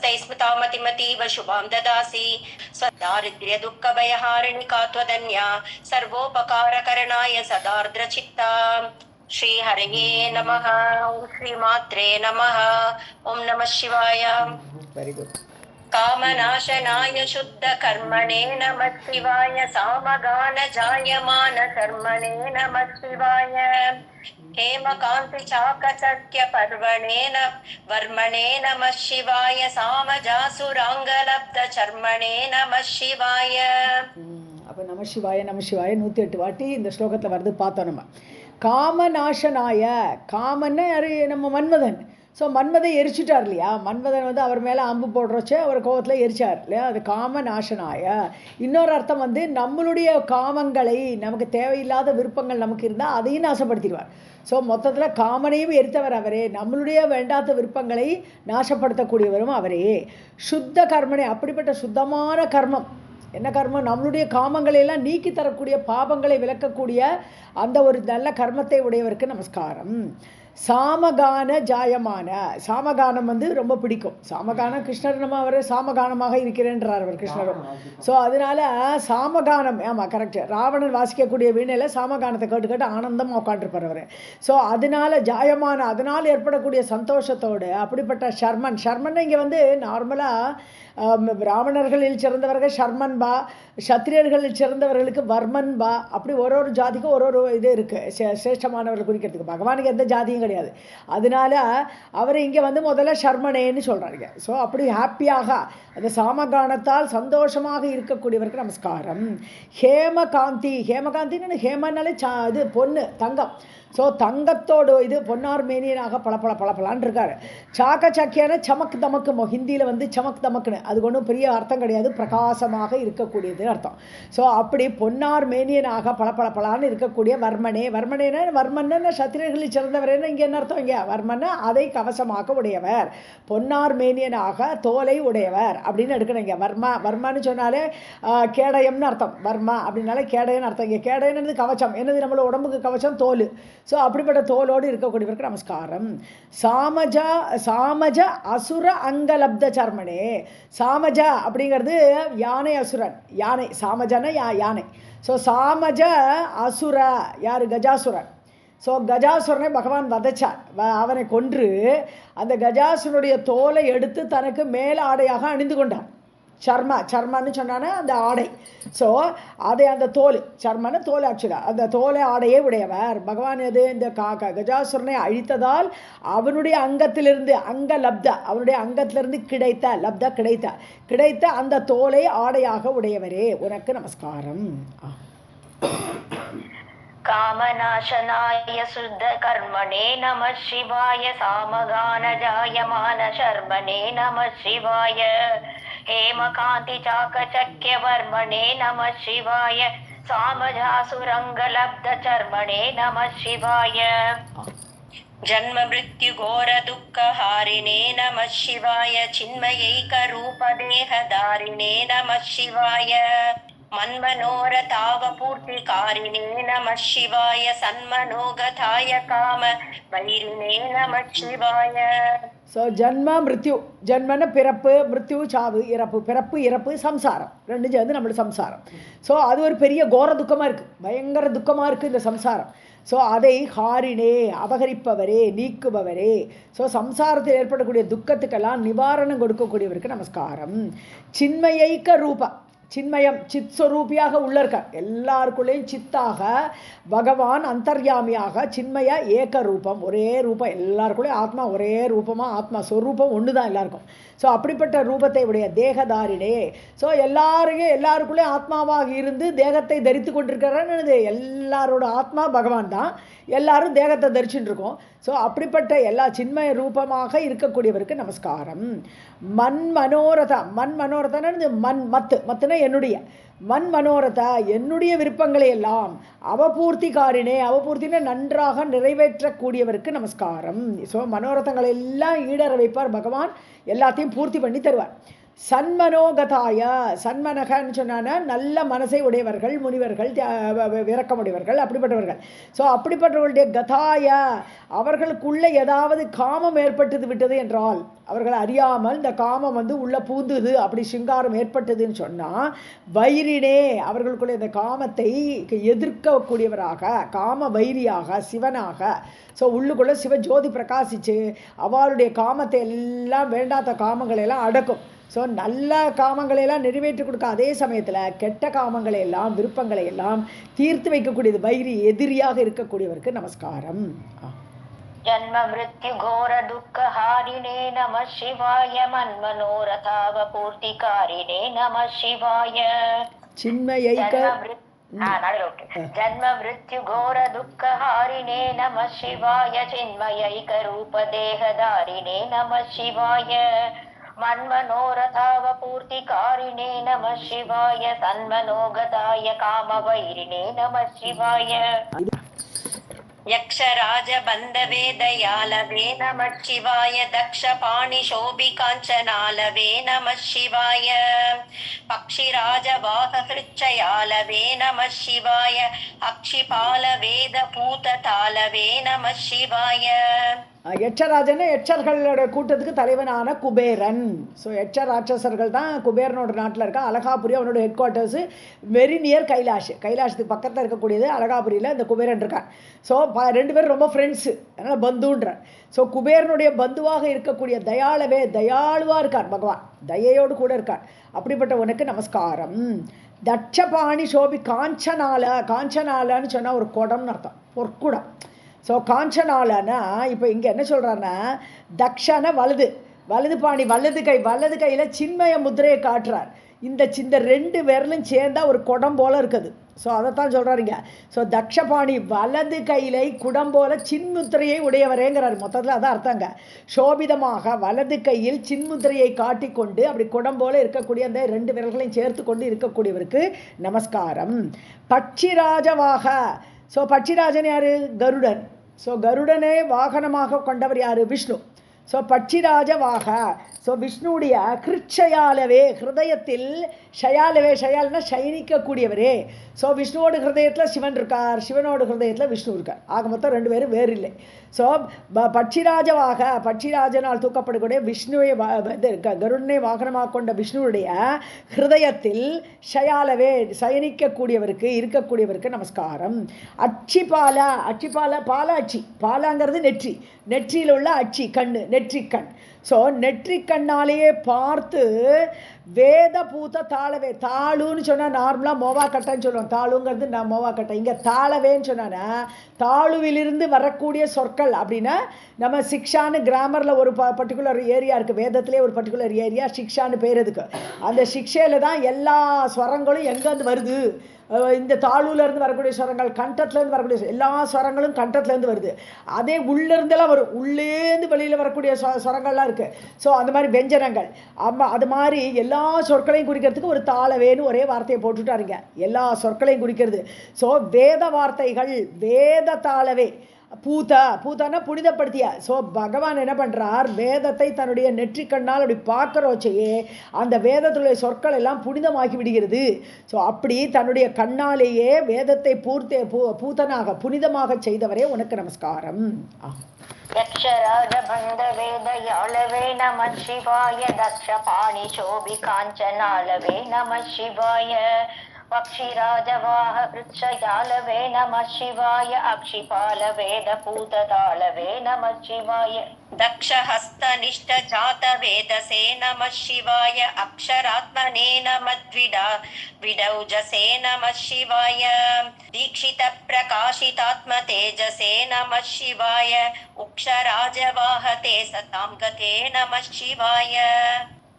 सर्वभूतैः स्मृतामतिमतीव शुभां ददासि स्वदारिद्र्यदुःखभयहारिणिका त्वदन्या सर्वोपकारकरणाय सदार्द्रचित्ता श्रीहरये नमः। ओं श्रीमात्रे नमः। ओं नमः शिवाय। Very good. कामनाशनाय शुद्ध कर्मणे नमः शिवाय सामगान जायमान कर्मणे नमः शिवाय हेमकान्ति चाकचक्य पर्वणे वर्मणे नमः शिवाय सामजासुरांगलब्ध चर्मणे नमः शिवाय. அப்போ நம சிவாய 108 வாட்டி இந்த ஸ்லோகத்தில் வருது பார்த்தோம் நம்ம. காமநாசனாய, காமன்னு யாரு? நம்ம மன்மதன். ஸோ மன்மதை எரிச்சிட்டார் இல்லையா? மன்மதன் வந்து அவர் மேலே அம்பு போடுறச்சு அவர் கோபத்தில் எரிச்சார் இல்லையா? அது காமநாசனாய. இன்னொரு அர்த்தம் வந்து நம்மளுடைய காமங்களை, நமக்கு தேவையில்லாத விருப்பங்கள் நமக்கு இருந்தால் அதையும் நாசப்படுத்திடுவார். ஸோ மொத்தத்தில் காமனையும் எரித்தவர் அவரே, நம்மளுடைய வேண்டாத விருப்பங்களை நாசப்படுத்தக்கூடியவரும் அவரே. சுத்த கர்மனே, அப்படிப்பட்ட சுத்தமான கர்மம். என்ன கர்மம்? நம்மளுடைய காமங்களையெல்லாம் நீக்கி தரக்கூடிய, பாபங்களை விளக்கக்கூடிய அந்த ஒரு நல்ல கர்மத்தை உடையவருக்கு நமஸ்காரம். சாமகான ஜாயமான, சாமகானம் வந்து ரொம்ப பிடிக்கும். சாமகானம் கிருஷ்ணர் நம்ம அவர் சாமகானமாக இருக்கிறேன்றார் அவர் கிருஷ்ணரும். ஸோ அதனால சாமகானம், ஆமாம் கரெக்டு, ராவணன் வாசிக்கக்கூடிய வீணையில் சாமகானத்தை கேட்டு கேட்டு ஆனந்தமாக உட்காந்துருப்பார் அவர். ஸோ அதனால ஜாயமான, அதனால் ஏற்படக்கூடிய சந்தோஷத்தோடு அப்படிப்பட்ட ஷர்மன். ஷர்மன் இங்கே வந்து நார்மலாக பிராமணர்களில் சிறந்தவர்கள் ஷர்மன் பா, சத்திரியர்களில் சிறந்தவர்களுக்கு வர்மன் பா, அப்படி ஒரு ஒரு ஜாதிக்கும் ஒரு ஒரு இது இருக்குது சிரேஷ்டமானவர்கள் குறிக்கிறதுக்கு. பகவானுக்கு எந்த ஜாதியும் கிடையாது. அதனால அவரை இங்கே வந்து முதல்ல ஷர்மனேன்னு சொல்கிறாங்க. ஸோ அப்படி ஹாப்பியாக அந்த சாமகானத்தால் சந்தோஷமாக இருக்கக்கூடியவருக்கு நமஸ்காரம். ஹேமகாந்தி, ஹேமகாந்தின்னு ஹேமனாலே இது பொண்ணு, தங்கம். ஸோ தங்கத்தோடு இது பொன்னார் மேனியனாக பளபளன்னு இருக்கார். சாக்க சக்கியான சமக் தமக்கு, ஹிந்தியில் வந்து சமக் தமக்குன்னு, அதுக்கு ஒன்றும் பெரிய அர்த்தம் கிடையாது, பிரகாசமாக இருக்கக்கூடியதுன்னு அர்த்தம். ஸோ அப்படி பொன்னார் மேனியனாக பளபளன்னு இருக்கக்கூடிய வர்மனே. வர்மனேனா வர்மன்னு சத்திரியர்களில் சிறந்தவரேன்னு இங்கே என்ன அர்த்தம்? இங்கே வர்மன்னு அதை கவசமாக உடையவர், பொன்னார் மேனியனாக தோலை உடையவர் அப்படின்னு எடுக்கணும். இங்கே வர்மா, வர்மான்னு சொன்னாலே கேடயம்னு அர்த்தம். வர்மா அப்படின்னாலே கேடயன்னு அர்த்தம். இங்கே கேடயன்னு கவச்சம், என்னது நம்மளோட உடம்புக்கு கவச்சம் தோல். ஸோ அப்படிப்பட்ட தோலோடு இருக்கக்கூடியவருக்கு நமஸ்காரம். சாமஜ அசுர அங்கலப்த சர்மனே. சாமஜ அப்படிங்கிறது யானை, அசுரன் யானை. சாமஜன யானை. ஸோ சாமஜ அசுர யார்? கஜாசுரன். ஸோ கஜாசுரனை பகவான் வதைச்சார். அவனை கொன்று அந்த கஜாசுரனுடைய தோலை எடுத்து தனக்கு மேல் ஆடையாக அணிந்து கொண்டார். சர்மான்னு சொன்னானே அந்த ஆடை. ஸோ அதை அந்த தோல், சர்மன்னு தோல், ஆக்சுவலாக அந்த தோலை ஆடையே உடையவர் பகவான். எது? இந்த கஜாசுரனை அழித்ததால் அவனுடைய அங்கத்திலிருந்து, அங்க லப்த, அவனுடைய அங்கத்திலிருந்து கிடைத்த, லப்த கிடைத்த அந்த தோலை ஆடையாக உடையவரே உனக்கு நமஸ்காரம். कामनाशनाय शुद्ध कर्मणे नमः शिवाय सामगान जायमान शर्मणे नमः शिवाय हेमकान्ति चाकचक्य वर्मणे नमः शिवाय सामजासुरंगलब्ध चर्मणे नमः शिवाय जन्म मृत्यु घोर दुःख हारिणे नमः शिवाय चिन्मयैक रूप देहधारिणे नमः शिवाय मन्मनोरथावपूर्तिकारिणे नमः शिवाय सन्मनोगताय काम वैरिणे नमः शिवाय. ஸோ ஜன்ம மிருத்யு, ஜன்மன பிறப்பு, மிருத்யு சாவு, இறப்பு, பிறப்பு இறப்பு, சம்சாரம், ரெண்டும் சேர்ந்து நம்மளுக்கு சம்சாரம். ஸோ அது ஒரு பெரிய கோர துக்கமாக இருக்குது, பயங்கர துக்கமாக இருக்குது இந்த சம்சாரம். ஸோ அதை ஹாரினே, அபகரிப்பவரே, நீக்குபவரே. ஸோ சம்சாரத்தில் ஏற்படக்கூடிய துக்கத்துக்கெல்லாம் நிவாரணம் கொடுக்கக்கூடியவருக்கு நமஸ்காரம். சின்மயைக்க ரூபா, சின்மயம் சித் ஸ்வரூபியாக உள்ள இருக்கார். எல்லாருக்குள்ளேயும் சித்தாக பகவான் அந்தர்யாமியாக சின்மய ஏக ரூபம், ஒரே ரூபம் எல்லாருக்குள்ளேயும். ஆத்மா ஒரே ரூபமாக, ஆத்மா ஸ்வரூபம் ஒன்று தான் எல்லாருக்கும். ஸோ அப்படிப்பட்ட ரூபத்தை உடைய தேகதாரிடே. ஸோ எல்லாருக்குள்ளேயும் ஆத்மாவாக இருந்து தேகத்தை தரித்து கொண்டிருக்கிறான்னு, எல்லாரோட ஆத்மா பகவான் தான், எல்லாரும் தேகத்தை தரிச்சுட்டு இருக்கோம். ஸோ அப்படிப்பட்ட எல்லா சின்மய ரூபமாக இருக்கக்கூடியவருக்கு நமஸ்காரம். மன்மனோரதன்னு மத்துனா என்னுடைய மன்மனோரதா, என்னுடைய விருப்பங்களை எல்லாம் அவபூர்த்திகாரினே, அவபூர்த்தின நன்றாக நிறைவேற்றக்கூடியவருக்கு நமஸ்காரம். ஸோ மனோரதங்களை எல்லாம் ஈடற வைப்பார் பகவான், எல்லாத்தையும் பூர்த்தி பண்ணி தருவார். சன்மனோகதாய, சன்மனகன்னு சொன்னான்னா நல்ல மனசை உடையவர்கள், முனிவர்கள், விரக்கமுடையவர்கள், அப்படிப்பட்டவர்கள். ஸோ அப்படிப்பட்டவர்களுடைய கதாய, அவர்களுக்குள்ளே ஏதாவது காமம் ஏற்பட்டது விட்டது என்றால், அவர்கள் அறியாமல் இந்த காமம் உள்ளே பூந்துது, அப்படி சிங்காரம் ஏற்பட்டதுன்னு சொன்னால், வைரினே, அவர்களுக்குள்ளே இந்த காமத்தை எதிர்க்கக்கூடியவராக, காம வைரியாக, சிவனாக, ஸோ உள்ளுக்குள்ளே சிவஜோதி பிரகாசிச்சு அவளுடைய காமத்தை எல்லாம், வேண்டாத காமங்களை எல்லாம் அடக்கும். ஸோ நல்ல காமங்களையெல்லாம் நிறைவேற்றி கொடுக்க, அதே சமயத்தில் கெட்ட காமங்களை எல்லாம், விருப்பங்களை எல்லாம் தீர்த்து வைக்கக்கூடியது, வைரி எதிரியாக இருக்கக்கூடியவருக்கு நமஸ்காரம். ஜன்ம மிருத்யு கோர துக்க ஹாரிணே நம சிவாய, மன்மனோரதாவ பூர்த்திகாரிணே நம சிவாய. சின்மயைக ஜன்ம மிருத்யு கோர துக்க ஹாரிணே நம சிவாய, சின்மயைக ரூப தேகதாரிணே நம சிவாய, மன்மனோரதாவ பூர்த்திகாரிணே நம சிவாய, தன்மனோகதாய காமவைரிணே நம சிவாய. யக்ஷராஜ பந்தவே தயாலவே நம சிவாய, தக்ஷ பாணி சோபி காஞ்சனாலவே நம சிவாய, பக்ஷிராஜ வாக ஹிருச்சயாலவே நம சிவாய, அக்ஷிபால வேத பூத தாலவே நம சிவாய. யட்சராஜன் யட்சர்களோட கூட்டத்துக்கு தலைவனான குபேரன். ஸோ யட்ச ராட்சசர்கள் தான் குபேரனோட நாட்டில் இருக்கா. அலகாபுரி அவனோட headquarters, very near Kailash. கைலாஷத்துக்கு பக்கத்தில் இருக்கக்கூடியது அலகாபுரியில் இந்த குபேரன் இருக்கான். ஸோ ரெண்டு பேரும் ரொம்ப ஃப்ரெண்ட்ஸு, அதனால் பந்துன்றார். ஸோ குபேரனுடைய பந்துவாக இருக்கக்கூடிய தயாளவே, தயாளுவாக இருக்கார் பகவான், தயையோடு கூட இருக்கார். அப்படிப்பட்ட உனக்கு நமஸ்காரம். தட்சபாணி சோபி காஞ்சனால, காஞ்சனாலன்னு சொன்னால் ஒரு குடம்னு அர்த்தம், பொற்குடம். ஸோ காஞ்சனாலனா இப்போ இங்கே என்ன சொல்கிறான்னா, தக்ஷன வலது, வலது பாணி, வலது கை, வலது கையில் சின்மய முத்திரையை காட்டுறார். இந்த ரெண்டு விரலும் சேர்ந்தா ஒரு குடம் போல் இருக்குது. ஸோ அதைத்தான் சொல்கிறாருங்க. ஸோ தக்ஷபாணி வலது கையிலை குடம் போல சின்முத்திரையை உடையவரேங்கிறார். மொத்தத்தில் அதான் அர்த்தங்க. சோபிதமாக வலது கையில் சின்முத்திரையை காட்டிக்கொண்டு அப்படி குடம் போல இருக்கக்கூடிய அந்த ரெண்டு விரல்களையும் சேர்த்து கொண்டு இருக்கக்கூடியவருக்கு நமஸ்காரம். பட்சிராஜவாக, ஸோ பட்சிராஜன் யார்? கருடன். ஸோ கருடனை வாகனமாக கொண்டவர் யார்? விஷ்ணு. ஸோ பட்சிராஜவாக, ஸோ விஷ்ணுடைய கிருச்சயாலவே, ஹிருதயத்தில் ஷயாலவே, ஷயால்னா சயனிக்கக்கூடியவரே. ஸோ விஷ்ணுவோட ஹிருதயத்தில் சிவன் இருக்கார், சிவனோட ஹிருதயத்தில் விஷ்ணு இருக்கார். ஆக மொத்தம் ரெண்டு பேரும் வேறு இல்லை. ஸோ பட்சிராஜவாக, பட்சிராஜனால் தூக்கப்படக்கூடிய விஷ்ணுவை, கருடனை வாகனமாக கொண்ட விஷ்ணுவுடைய ஹிருதயத்தில் ஷயாலவே, சயனிக்கக்கூடியவருக்கு, இருக்கக்கூடியவருக்கு நமஸ்காரம். அட்சிபால, அட்சிபால பாலாட்சி, பாலாங்கிறது நெற்றி, நெற்றியில் உள்ள அட்சி கண்ணு, நெற்றிக்கண். ஸோ நெற்றிக்கண்ணாலேயே பார்த்து வேத பூத்த தாளவே, தாளுன்னு சொன்னால் நார்மலாக மோவாக்கட்டைன்னு சொல்லுவோம், தாளுங்கிறது நான் மோவாக்கட்டை, இங்கே தாளவேன்னு சொன்னான்னா தாளுவிலிருந்து வரக்கூடிய சொற்கள். அப்படின்னா நம்ம சிக்ஷான்னு கிராமரில் ஒரு பர்டிகுலர் ஏரியா இருக்குது, வேதத்திலே ஒரு பர்டிகுலர் ஏரியா சிக்ஷான்னு பேர் இருக்கு. அந்த சிக்ஷையில் தான் எல்லா ஸ்வரங்களும் எங்கேருந்து வருது, இந்த தாளூலேருந்து வரக்கூடிய ஸ்வரங்கள், கண்டத்துலேருந்து வரக்கூடிய எல்லா ஸ்வரங்களும் கண்டத்துலேருந்து வருது. அதே உள்ளேருந்தெல்லாம் வரும், உள்ளேருந்து வெளியில் வரக்கூடிய ஸ்வரங்கள்லாம் இருக்குது. ஸோ அந்த மாதிரி வெஞ்சனங்கள், அது மாதிரி எல்லா சொற்களையும் குறிக்கிறதுக்கு ஒரு தாளவேன்னு ஒரே வார்த்தையை போட்டுட்டாருங்க, எல்லா சொற்களையும் குறிக்கிறது. ஸோ வேத வார்த்தைகள், வேத தாளவே, பூதா, பூதானா புனிதப்படுத்திய. ஸோ பகவான் என்ன பண்ணுறார், வேதத்தை தன்னுடைய நெற்றிக்கண்ணால் அப்படி பார்க்குறோச்சையே அந்த வேதத்துடைய சொற்கள் எல்லாம் புனிதமாகி விடுகிறது. ஸோ அப்படி தன்னுடைய கண்ணாலேயே வேதத்தை பூதனாக, புனிதமாக செய்தவரே உனக்கு நமஸ்காரம். யக்ஷராஜ பந்த வேதயாளவே நம சிவாய, தக்ஷ பாணி சோபி காஞ்சனாலவே நம சிவாய, பக்ஷிராஜவாஹ விருட்சயாலவே நம சிவாய, அக்ஷிபால வேத பூததாளவே நம சிவாய, தக்ஷஹஸ்த நிஷ்ட ஜாத வேதசே நம சிவாய, அக்ஷராத்மனே நமத்விடா விடௌஜசே நம சிவாய, தீக்ஷித பிரகாசிதாத்ம தேஜசே நம சிவாய, உக்ஷராஜவாஹ தே சதாம் கதே நம சிவாய.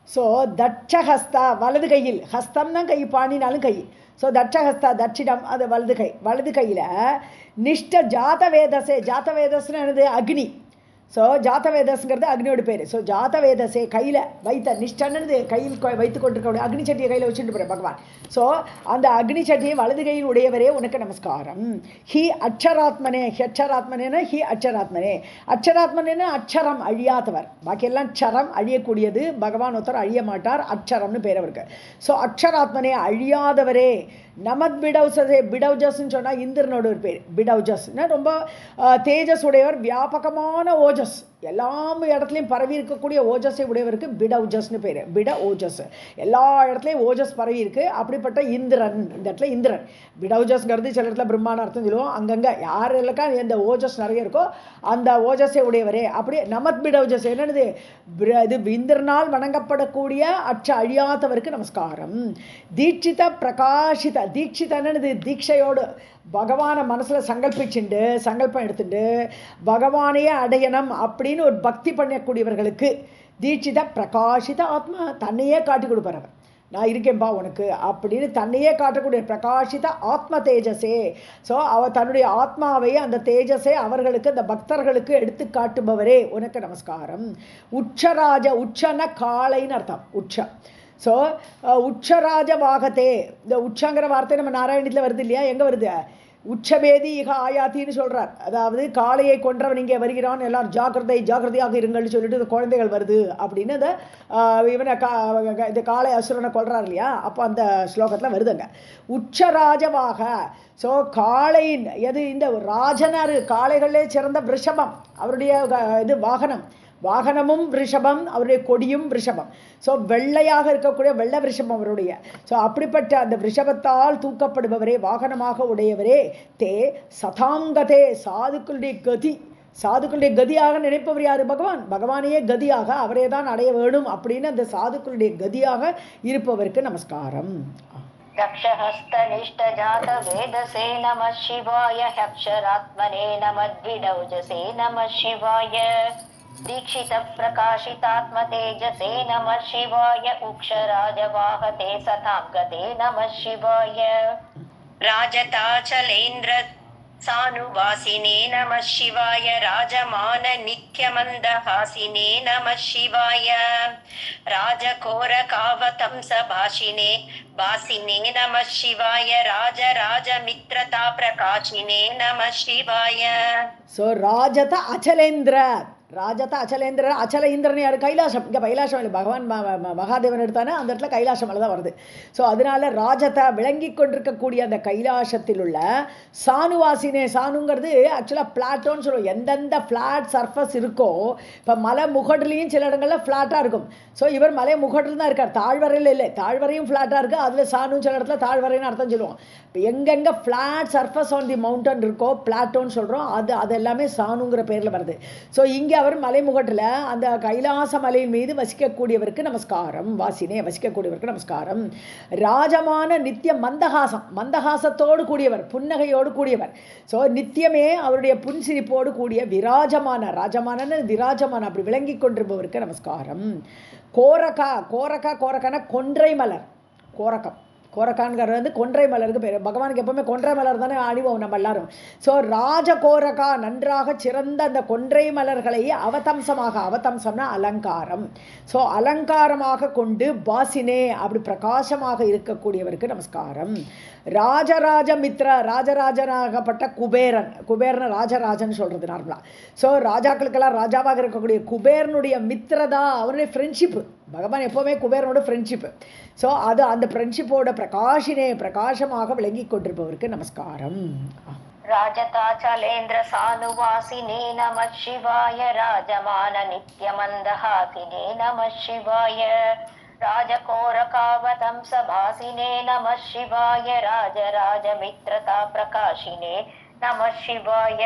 ஸோ தட்சஹஸ்தா வலது கையில், ஹஸ்தம்னா கை, பாணினாலும் கை. ஸோ தட்சஹஸ்தா தட்சிடம், அது வலது கை. வலது கையில் நிஷ்ட ஜாத வேதசே, ஜாத வேதஸ்னு என்னது? அக்னி. ஸோ ஜாத்தவேதஸ்ங்கிறது அக்னியோட பேர். ஸோ ஜாத்தவேதஸே கையில் வைத்த நிஷ்டன்னு கையில் வைத்து கொண்டிருக்க அக்னி சட்டியை கையில் வச்சுட்டு போகிறேன் பகவான். ஸோ அந்த அக்னி சட்டியை வலது கையில் உடையவரே உனக்கு நமஸ்காரம். He அக்ஷராத்மனே, அக்ஷராத்மனேனா he அக்ஷராத்மனே. அக்ஷராத்மனேனா அக்ஷரம் அழியாதவர், பாக்கியெல்லாம் க்ஷரம் அழியக்கூடியது, பகவான் ஒருத்தர் அழிய மாட்டார், அக்ஷரம்னு பேர் அவருக்கு. ஸோ அக்ஷராத்மனே அழியாதவரே. நமத் பிடௌசே, பிடௌஜஸ்ன்னு சொன்னால் இந்திரனோட ஒரு பேர். பிடௌஜஸ்னா ரொம்ப தேஜஸ் உடையவர், வியாபகமான ஓஜஸ், எல்லா இடத்துலையும் பரவி இருக்கக்கூடிய ஓஜஸை உடையவருக்கு பிடௌஜஸ்னு பேர். பிட ஓஜஸ், எல்லா இடத்துலையும் ஓஜஸ் பரவி இருக்கு. அப்படிப்பட்ட இந்திரன், இந்த இடத்துல இந்திரன். பிடௌஜஸ்ங்கிறது சில இடத்துல பிரம்மான்னு அர்த்தம் சொல்லுவோம். அங்கங்கே யாருக்கா எந்த ஓஜஸ் நிறைய இருக்கோ அந்த ஓஜஸை உடையவரே. அப்படி நமத் பிடௌஜஸ் என்னது, இது இந்திரனால் வணங்கப்படக்கூடிய அழியாதவருக்கு நமஸ்காரம். தீட்சித பிரகாஷித, தீட்சிதன்னு தீட்சையோடு பகவானை மனசில் சங்கல்பிச்சுண்டு சங்கல்பம் எடுத்துட்டு பகவானையே அடையணும் அப்படின்னு ஒரு பக்தி பண்ணக்கூடியவர்களுக்கு தீட்சித பிரகாஷித ஆத்மா, தன்னையே காட்டி கொடுப்பார். அவர் நான் இருக்கேன்பா உனக்கு அப்படின்னு தன்னையே காட்டக்கூடிய பிரகாஷித ஆத்ம தேஜஸே. ஸோ அவர் தன்னுடைய ஆத்மாவை, அந்த தேஜஸை அவர்களுக்கு, அந்த பக்தர்களுக்கு எடுத்து காட்டுபவரே உனக்கு நமஸ்காரம். உச்சராஜ, உச்சன காளைன்னு அர்த்தம், உச்ச. ஸோ உச்சராஜ வாகத்தே, இந்த உச்சங்கிற வார்த்தை நம்ம நாராயணத்தில் வருது இல்லையா, எங்கே வருது, உச்சபேதி இக ஆயாத்தின்னு சொல்கிறார். அதாவது காளையை கொன்றவன் இங்கே வருகிறான், எல்லாரும் ஜாக்கிரதையாக இருங்கள்னு சொல்லிட்டு இந்த குழந்தைகள் வருது அப்படின்னு இந்த இவனை இந்த காளை அசுரனை கொள்றார் இல்லையா, அப்போ அந்த ஸ்லோகத்தில் வருதுங்க உச்சராஜவாக. ஸோ காளையின் எது, இந்த ராஜனார், காளைகளே சிறந்த ரிஷபம் அவருடைய இது வாகனம், வாகனமும் ரிஷபம், அவருடைய கொடியும் ரிஷபம். ஸோ வெள்ளையாக இருக்கக்கூடிய வெள்ளை ரிஷபம் அவருடைய. ஸோ அப்படிப்பட்ட அந்த ரிஷபத்தால் தூக்கப்படுபவரே, வாகனமாக உடையவரே. தே சதாங்கதே, சாதுக்களுடைய கதி, சாதுக்களுடைய கதியாக நினைப்பவர் யாரு, பகவான். பகவானையே கதியாக, அவரே தான் அடைய வேணும் அப்படின்னு அந்த சாதுக்களுடைய கதியாக இருப்பவருக்கு நமஸ்காரம். रक्षहस्तनिष्ठ जात वेदसे नमः शिवाय अक्षरात्मने नमद्विडौजसे नमः शिवाय दीक्षित प्रकाशितात्म तेजसे नमः शिवाय उक्षराजवाहते सतांगते नमः शिवाय राजताचलेन्द्र सानुवासिने नमः शिवाय राजमान नित्यमन्दहासिने नमः शिवाय राजकोरकावतंसभाषिने भासिने नमः शिवाय राजराजमित्रता प्रकाशिने नमः शिवाय. So Rajata Achalendra, ராஜதா அச்சலேந்திர, Achala Indiran யார், கைலாசம். இங்கே கைலாசம் இல்லை, பகவான் மகாதேவன் எடுத்தானே அந்த இடத்துல கைலாசம் தான் வருது. ஸோ அதனால ராஜதா விளங்கி கொண்டிருக்கக்கூடிய அந்த கைலாசத்தில் உள்ள சானுவாசினே, சானுங்கிறது ஆக்சுவலாக பிளாட்டோன்னு சொல்லுவோம். எந்தெந்த ஃப்ளாட் சர்ஃபஸ் இருக்கோ, இப்போ மலை முகடுலேயும் சில இடங்களில் ஃப்ளாட்டாக இருக்கும். ஸோ இவர் மலை முகட்டில் தான் இருக்கார், தாழ்வரையில் இல்லை, தாழ்வரையும் ஃப்ளாட்டாக இருக்குது. அதில் சானும் சில இடத்துல தாழ்வரைன்னு அர்த்தம் சொல்லுவோம். இப்போ எங்கெங்கே flat surface on the mountain இருக்கோ பிளாட்டோன்னு சொல்கிறோம், அது எல்லாமே சானுங்கிற பேரில் வருது. ஸோ இங்கே அவர் மலைமுகட்டில் அந்த கைலாச மலையின் மீது வசிக்கக்கூடியவருக்கு நமஸ்காரம். வாசினே, வசிக்கக்கூடியவருக்கு நமஸ்காரம். ராஜமான நித்திய மந்தகாசம், மந்தகாசத்தோடு கூடியவர், புன்னகையோடு கூடியவர். ஸோ நித்தியமே அவருடைய புன்சிரிப்போடு கூடிய விராஜமான, ராஜமான விராஜமான அப்படி விளங்கி கொண்டிருப்பவருக்கு நமஸ்காரம். கோரகா, கோரகா, கோரக்கான கொன்றை மலர், கோரக்கம், கோரக்கான்கிறது வந்து கொன்றை மலருக்கு பேர். பகவானுக்கு எப்பவுமே கொன்றை மலர் தானே அணிவோம் நம்ம எல்லாரும். ஸோ ராஜகோரகா, நன்றாக சிறந்த அந்த கொன்றை மலர்களை அவதம்சமாக, அவதம்சம்னா அலங்காரம், ஸோ அலங்காரமாக கொண்டு பாசினே அப்படி பிரகாசமாக இருக்கக்கூடியவருக்கு நமஸ்காரம். ராஜராஜ மித்ர, ராஜராஜனாகப்பட்ட குபேரன், குபேரன் ராஜராஜன் சொல்கிறது நார்மலாக. ஸோ ராஜாக்களுக்கெல்லாம் ராஜாவாக இருக்கக்கூடிய குபேரனுடைய மித்ரதா, அவருடைய ஃப்ரெண்ட்ஷிப்பு. பகவான் எப்போவுமே குபேரனோட ஃப்ரெண்ட்ஷிப்பு. ஸோ அது அந்த ஃப்ரெண்ட்ஷிப்போட பிரகாஷினே, பிரகாசமாக விளங்கி கொண்டிருப்பவருக்கு நமஸ்காரம். राजताचलेन्द्र सानुवासिने नमः शिवाय राजमान नित्यमन्दहासिने नमः शिवाय राजकोरकावतंसभासिने नमः शिवाय राजराजमित्रता प्रकाशिने नमः शिवाय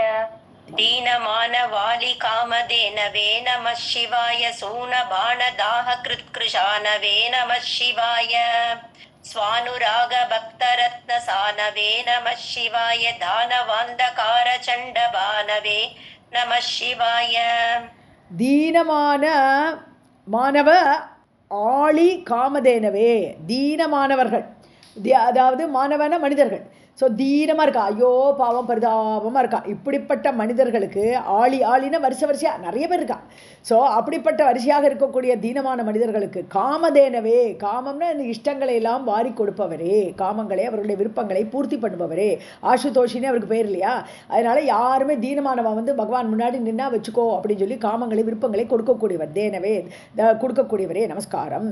दीनमानवाली कामधेनवे नमः शिवाय सूनबाणदाह कृत्कृशानवे नमः शिवाय स्वानुराग भक्तरत्नसानवे नमः शिवाय दानवान्धकार चण्डबानवे नमः शिवाय दीनमान मानव ஆளி காமதேனவே, தீனமானவர்கள், அதாவது மாணவன மனிதர்கள். ஸோ தீனமாக இருக்கா, ஐயோ பாவம் பரிதாபமாக இருக்கா. இப்படிப்பட்ட மனிதர்களுக்கு ஆளினா வரிசையாக நிறைய பேர் இருக்கா. ஸோ அப்படிப்பட்ட வரிசையாக இருக்கக்கூடிய தீனமான மனிதர்களுக்கு காமதேனவே, காமம்னா இந்த இஷ்டங்களை எல்லாம் வாரி கொடுப்பவரே, காமங்களை அவர்களுடைய விருப்பங்களை பூர்த்தி பண்ணுபவரே, ஆசுதோஷினே அவருக்கு பேர் இல்லையா. அதனால யாருமே தீனமானவன் பகவான் முன்னாடி நின்னா வச்சுக்கோ அப்படின்னு சொல்லி காமங்களை விருப்பங்களை கொடுக்கக்கூடியவர், தேனவே கொடுக்கக்கூடியவரே நமஸ்காரம்.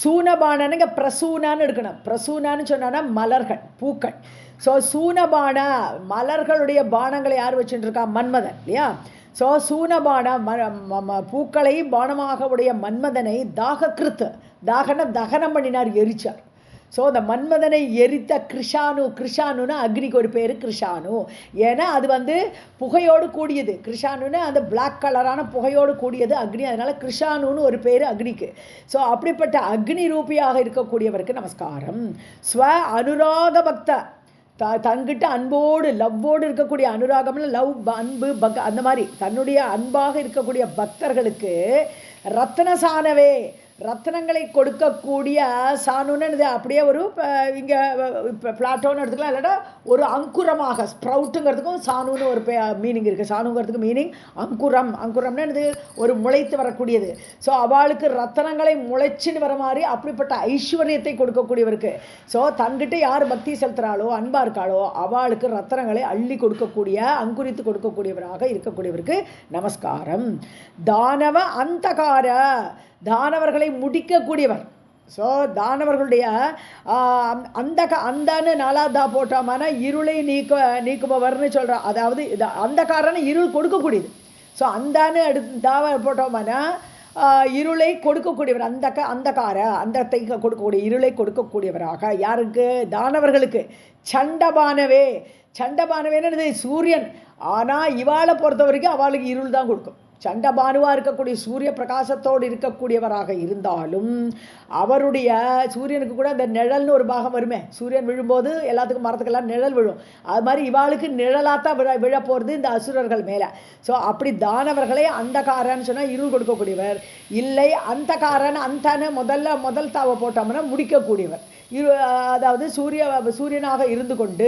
சூனபானனுங்க பிரசூனான்னு எடுக்கணும். பிரசூனான்னு சொன்னா மலர்கள், பூக்கள். ஸோ சூனபான மலர்களுடைய பானங்களை யார் வச்சுட்டு இருக்கா, மன்மதன் இல்லையா. ஸோ சூனபான பூக்களை பானமாக உடைய மன்மதனை தாககிருத்து, தகனம் பண்ணினார், எரிச்சார். ஸோ அந்த மன்மதனை எரித்த கிருஷானுன்னா அக்னிக்கு ஒரு பேர் கிருஷானு. ஏன்னா அது புகையோடு கூடியது. கிருஷானுன்னு அந்த பிளாக் கலரான புகையோடு கூடியது அக்னி, அதனால கிருஷானுன்னு ஒரு பேர் அக்னிக்கு. ஸோ அப்படிப்பட்ட அக்னி ரூபியாக இருக்கக்கூடியவருக்கு நமஸ்காரம். ஸ்வ அனுராக பக்த, தங்கிட்ட அன்போடு லவ்வோடு இருக்கக்கூடிய, அனுராகம்ல லவ், அன்பு, அந்த மாதிரி தன்னுடைய அன்பாக இருக்கக்கூடிய பக்தர்களுக்கு ரத்னசானவே, ரத்னங்களை கொடுக்கக்கூடிய சாணுன்னு அப்படியே ஒரு இங்கே பிளாட்டோன்னு எடுத்துக்கலாம், இல்லாட்டா ஒரு அங்குரமாக, ஸ்ப்ரவுட்டுங்கிறதுக்கும் சாணுன்னு ஒரு மீனிங் இருக்குது. சாணுங்கிறதுக்கு மீனிங் அங்குரம்னா இது ஒரு முளைத்து வரக்கூடியது. ஸோ அவளுக்கு ரத்தனங்களை முளைச்சின்னு வர மாதிரி அப்படிப்பட்ட ஐஸ்வர்யத்தை கொடுக்கக்கூடியவருக்கு. ஸோ தன்கிட்ட யார் பக்தி செலுத்துகிறாளோ, அன்பாக இருக்காளோ, அவளுக்கு ரத்தனங்களை அள்ளி கொடுக்கக்கூடிய, அங்குரித்து கொடுக்கக்கூடியவராக இருக்கக்கூடியவருக்கு நமஸ்காரம். தானவ அந்தகார, தானவர்களை முடிக்கக்கூடியவர். ஸோ தானவர்களுடைய அந்தன்னு நாலாவதா போட்டோம்னா இருளை நீக்குபவர்னு சொல்கிறோம். அதாவது அந்தகாரன்னு இருள் கொடுக்கக்கூடியது. ஸோ அந்தான்னு தாவ போட்டோம்னா இருளை கொடுக்கக்கூடியவர், அந்தகார, அந்தத்தை கொடுக்கக்கூடிய, இருளை கொடுக்கக்கூடியவராக யாருக்கு, தானவர்களுக்கு. சண்டபானவேன்னு சூரியன். ஆனால் இவாளை பொறுத்த வரைக்கும் அவளுக்கு இருள் தான் கொடுக்கும். சண்டபானுவாக இருக்கக்கூடிய சூரிய பிரகாசத்தோடு இருக்கக்கூடியவராக இருந்தாலும் அவருடைய, சூரியனுக்கு கூட அந்த நிழல்னு ஒரு பாகம் வருமே, சூரியன் விழும்போது எல்லாத்துக்கும் மரத்துக்கெல்லாம் நிழல் விழும். அது மாதிரி இவாளுக்கு நிழலாத்தான் விழ போகிறது இந்த அசுரர்கள் மேலே. ஸோ அப்படி தானவர்களை அந்தகாரன்னு சொன்னால் இருள் கொடுக்கக்கூடியவர். இல்லை அந்தகாரன், அந்தன்னு முதல் தாவை போட்டோம்னா முடிக்கக்கூடியவர். அதாவது சூரியனாக இருந்து கொண்டு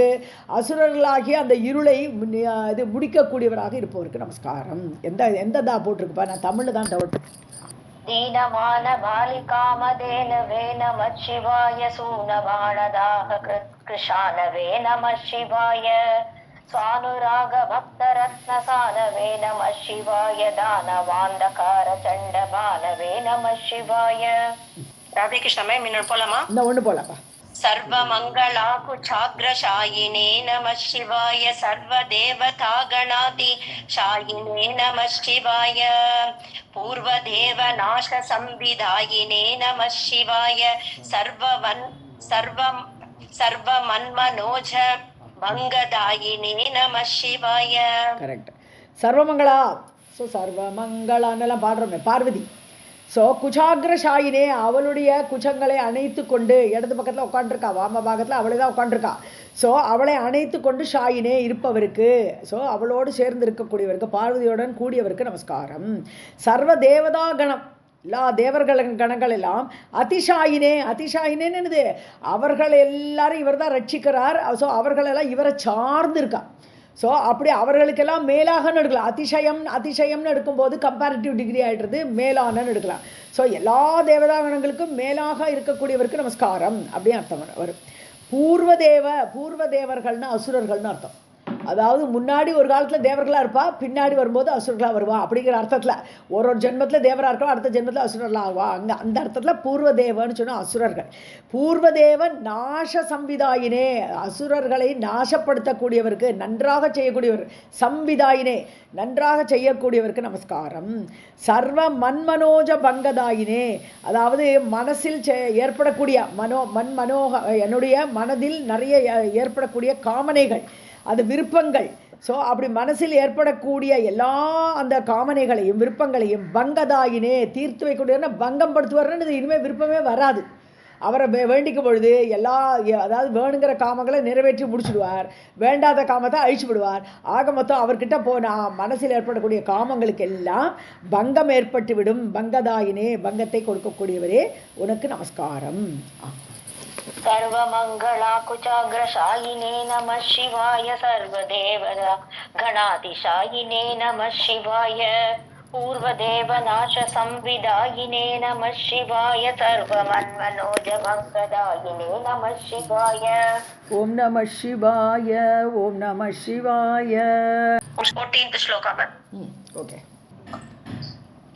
அசுரர்களாகிய அந்த இருளை இது முடிக்கக்கூடியவராக இருப்பவருக்கு நமஸ்காரம். எந்த தா போட்டிருக்குப்பா, நான் தமிழ்ல தான் டவுட். தீனமான பாலிகாமதேனவே நம சிவாய, சூனபாணதாக கிருஷானவே நம சிவாய, சுவானுராக பக்தரத்னசானவே நம சிவாய, தானவாந்தகார சண்டபானவே நம சிவாய. ராதே கிருஷ்ணமே, மின்னல் போலாமா? இந்த ஒன்று போலாப்பா. சர்வமங்களா குச்சாக்ரசாயினே நம சிவாய, சர்வதேவதாகணாதி ஷாயினே நம சிவாய, பூர்வதேவ நாச சம்பிதாயினே நம சிவாய, சர்வமன்மனோஜ பங்கதாயினே நம சிவாய. கரெக்ட். சர்வமங்களா. ஸோ சர்வமங்களான்னெல்லாம் பாடுறோமே பார்வதி. ஸோ குச்சாக்ரசாயினே, அவளுடைய குச்சங்களை அணைத்து கொண்டு, இடது பக்கத்தில் உட்காந்துருக்கா, வாம பாகத்தில் அவளே தான் உட்காந்துருக்கா. ஸோ அவளை அணைத்து கொண்டு ஷாயினே இருப்பவருக்கு, ஸோ அவளோடு சேர்ந்து இருக்கக்கூடியவருக்கு, பார்வதியுடன் கூடியவருக்கு நமஸ்காரம். சர்வ தேவதா கணம், எல்லா தேவர்கள் கணங்கள் எல்லாம் அதிஷாயினேன்னு அவர்கள் எல்லாரும் இவர் தான் ரட்சிக்கிறார். ஸோ அவர்களெல்லாம் இவரை சார்ந்து இருக்கா. ஸோ அப்படி அவர்களுக்கெல்லாம் மேலாகன்னு எடுக்கலாம். அதிசயம்னு எடுக்கும்போது கம்பேரிட்டிவ் டிகிரி ஆகிடுறது, மேலானன்னு எடுக்கலாம். ஸோ எல்லா தேவதாகணங்களுக்கும் மேலாக இருக்கக்கூடியவருக்கு நமஸ்காரம் அப்படின்னு அர்த்தம் வரும். பூர்வ தேவர்கள்னு அசுரர்கள்னு அர்த்தம். அதாவது முன்னாடி ஒரு காலத்தில் தேவர்களாக இருப்பா, பின்னாடி வரும்போது அசுரர்களாக வருவா அப்படிங்கிற அர்த்தத்தில். ஒரு ஜென்மத்தில் தேவராக இருக்கா, அடுத்த ஜென்மத்தில் அசுரர்களாக ஆவா. அங்கே அந்த அர்த்தத்தில் பூர்வதேவன்னு சொன்னால் அசுரர்கள். பூர்வதேவன் நாச சம்பிதாயினே, அசுரர்களை நாசப்படுத்தக்கூடியவருக்கு, நன்றாக செய்யக்கூடியவர். சம்பிதாயினே, நன்றாக செய்யக்கூடியவருக்கு நமஸ்காரம். சர்வ மன்மனோஜ பங்கதாயினே, அதாவது மனசில் ஏற்படக்கூடிய மனோக, என்னுடைய மனதில் நிறைய ஏற்படக்கூடிய காமனைகள், அது விருப்பங்கள். ஸோ அப்படி மனசில் ஏற்படக்கூடிய எல்லா அந்த காமனைகளையும் விருப்பங்களையும் பங்கதாயினே தீர்த்து வைக்கக்கூடியவர்னா, பங்கம் படுத்துவார்னு இனிமேல் விருப்பமே வராது. அவரை வேண்டிக்கும் பொழுது எல்லா, அதாவது வேணுங்கிற காமங்களை நிறைவேற்றி முடிச்சுடுவார், வேண்டாத காமத்தை அழிச்சு விடுவார். ஆக மொத்தம் அவர்கிட்ட போனால் மனசில் ஏற்படக்கூடிய காமங்களுக்கு எல்லாம் பங்கம் ஏற்பட்டு விடும். பங்கதாயினே, பங்கத்தை கொடுக்கக்கூடியவரே உனக்கு நமஸ்காரம். सर्वमङ्गलाकुचाग्रशायिने नमः शिवाय सर्वदेवता गणातिशायिने नमः शिवाय पूर्वदेवनाशसंविदायिने नमः शिवाय सर्वमन्मनोजभङ्गदायिने नमः शिवाय ஓம் நம சிவாய ஓம் நம சிவாய 14th श्लोका ஓகே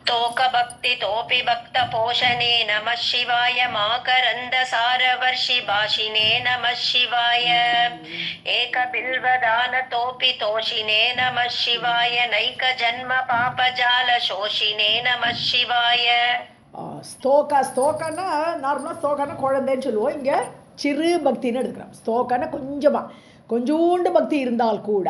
तोकभक्तितोऽपि भक्तपोषणे नमः शिवाय माकरन्दसारवर्षि भाषिणे नमः शिवाय एकबिल्वदानतोऽपि तोषिणे नमः शिवाय नैकजन्म पापजालशोषिणे नमः शिवाय ஸ்தோகன்னா நார்மலாக ஸ்தோகன்னா குழந்தைன்னு சொல்லுவோம். இங்கே சிறு பக்தின்னு எடுத்துக்கிறோம். ஸ்தோகன்னா கொஞ்சோண்டு பக்தி இருந்தால் கூட,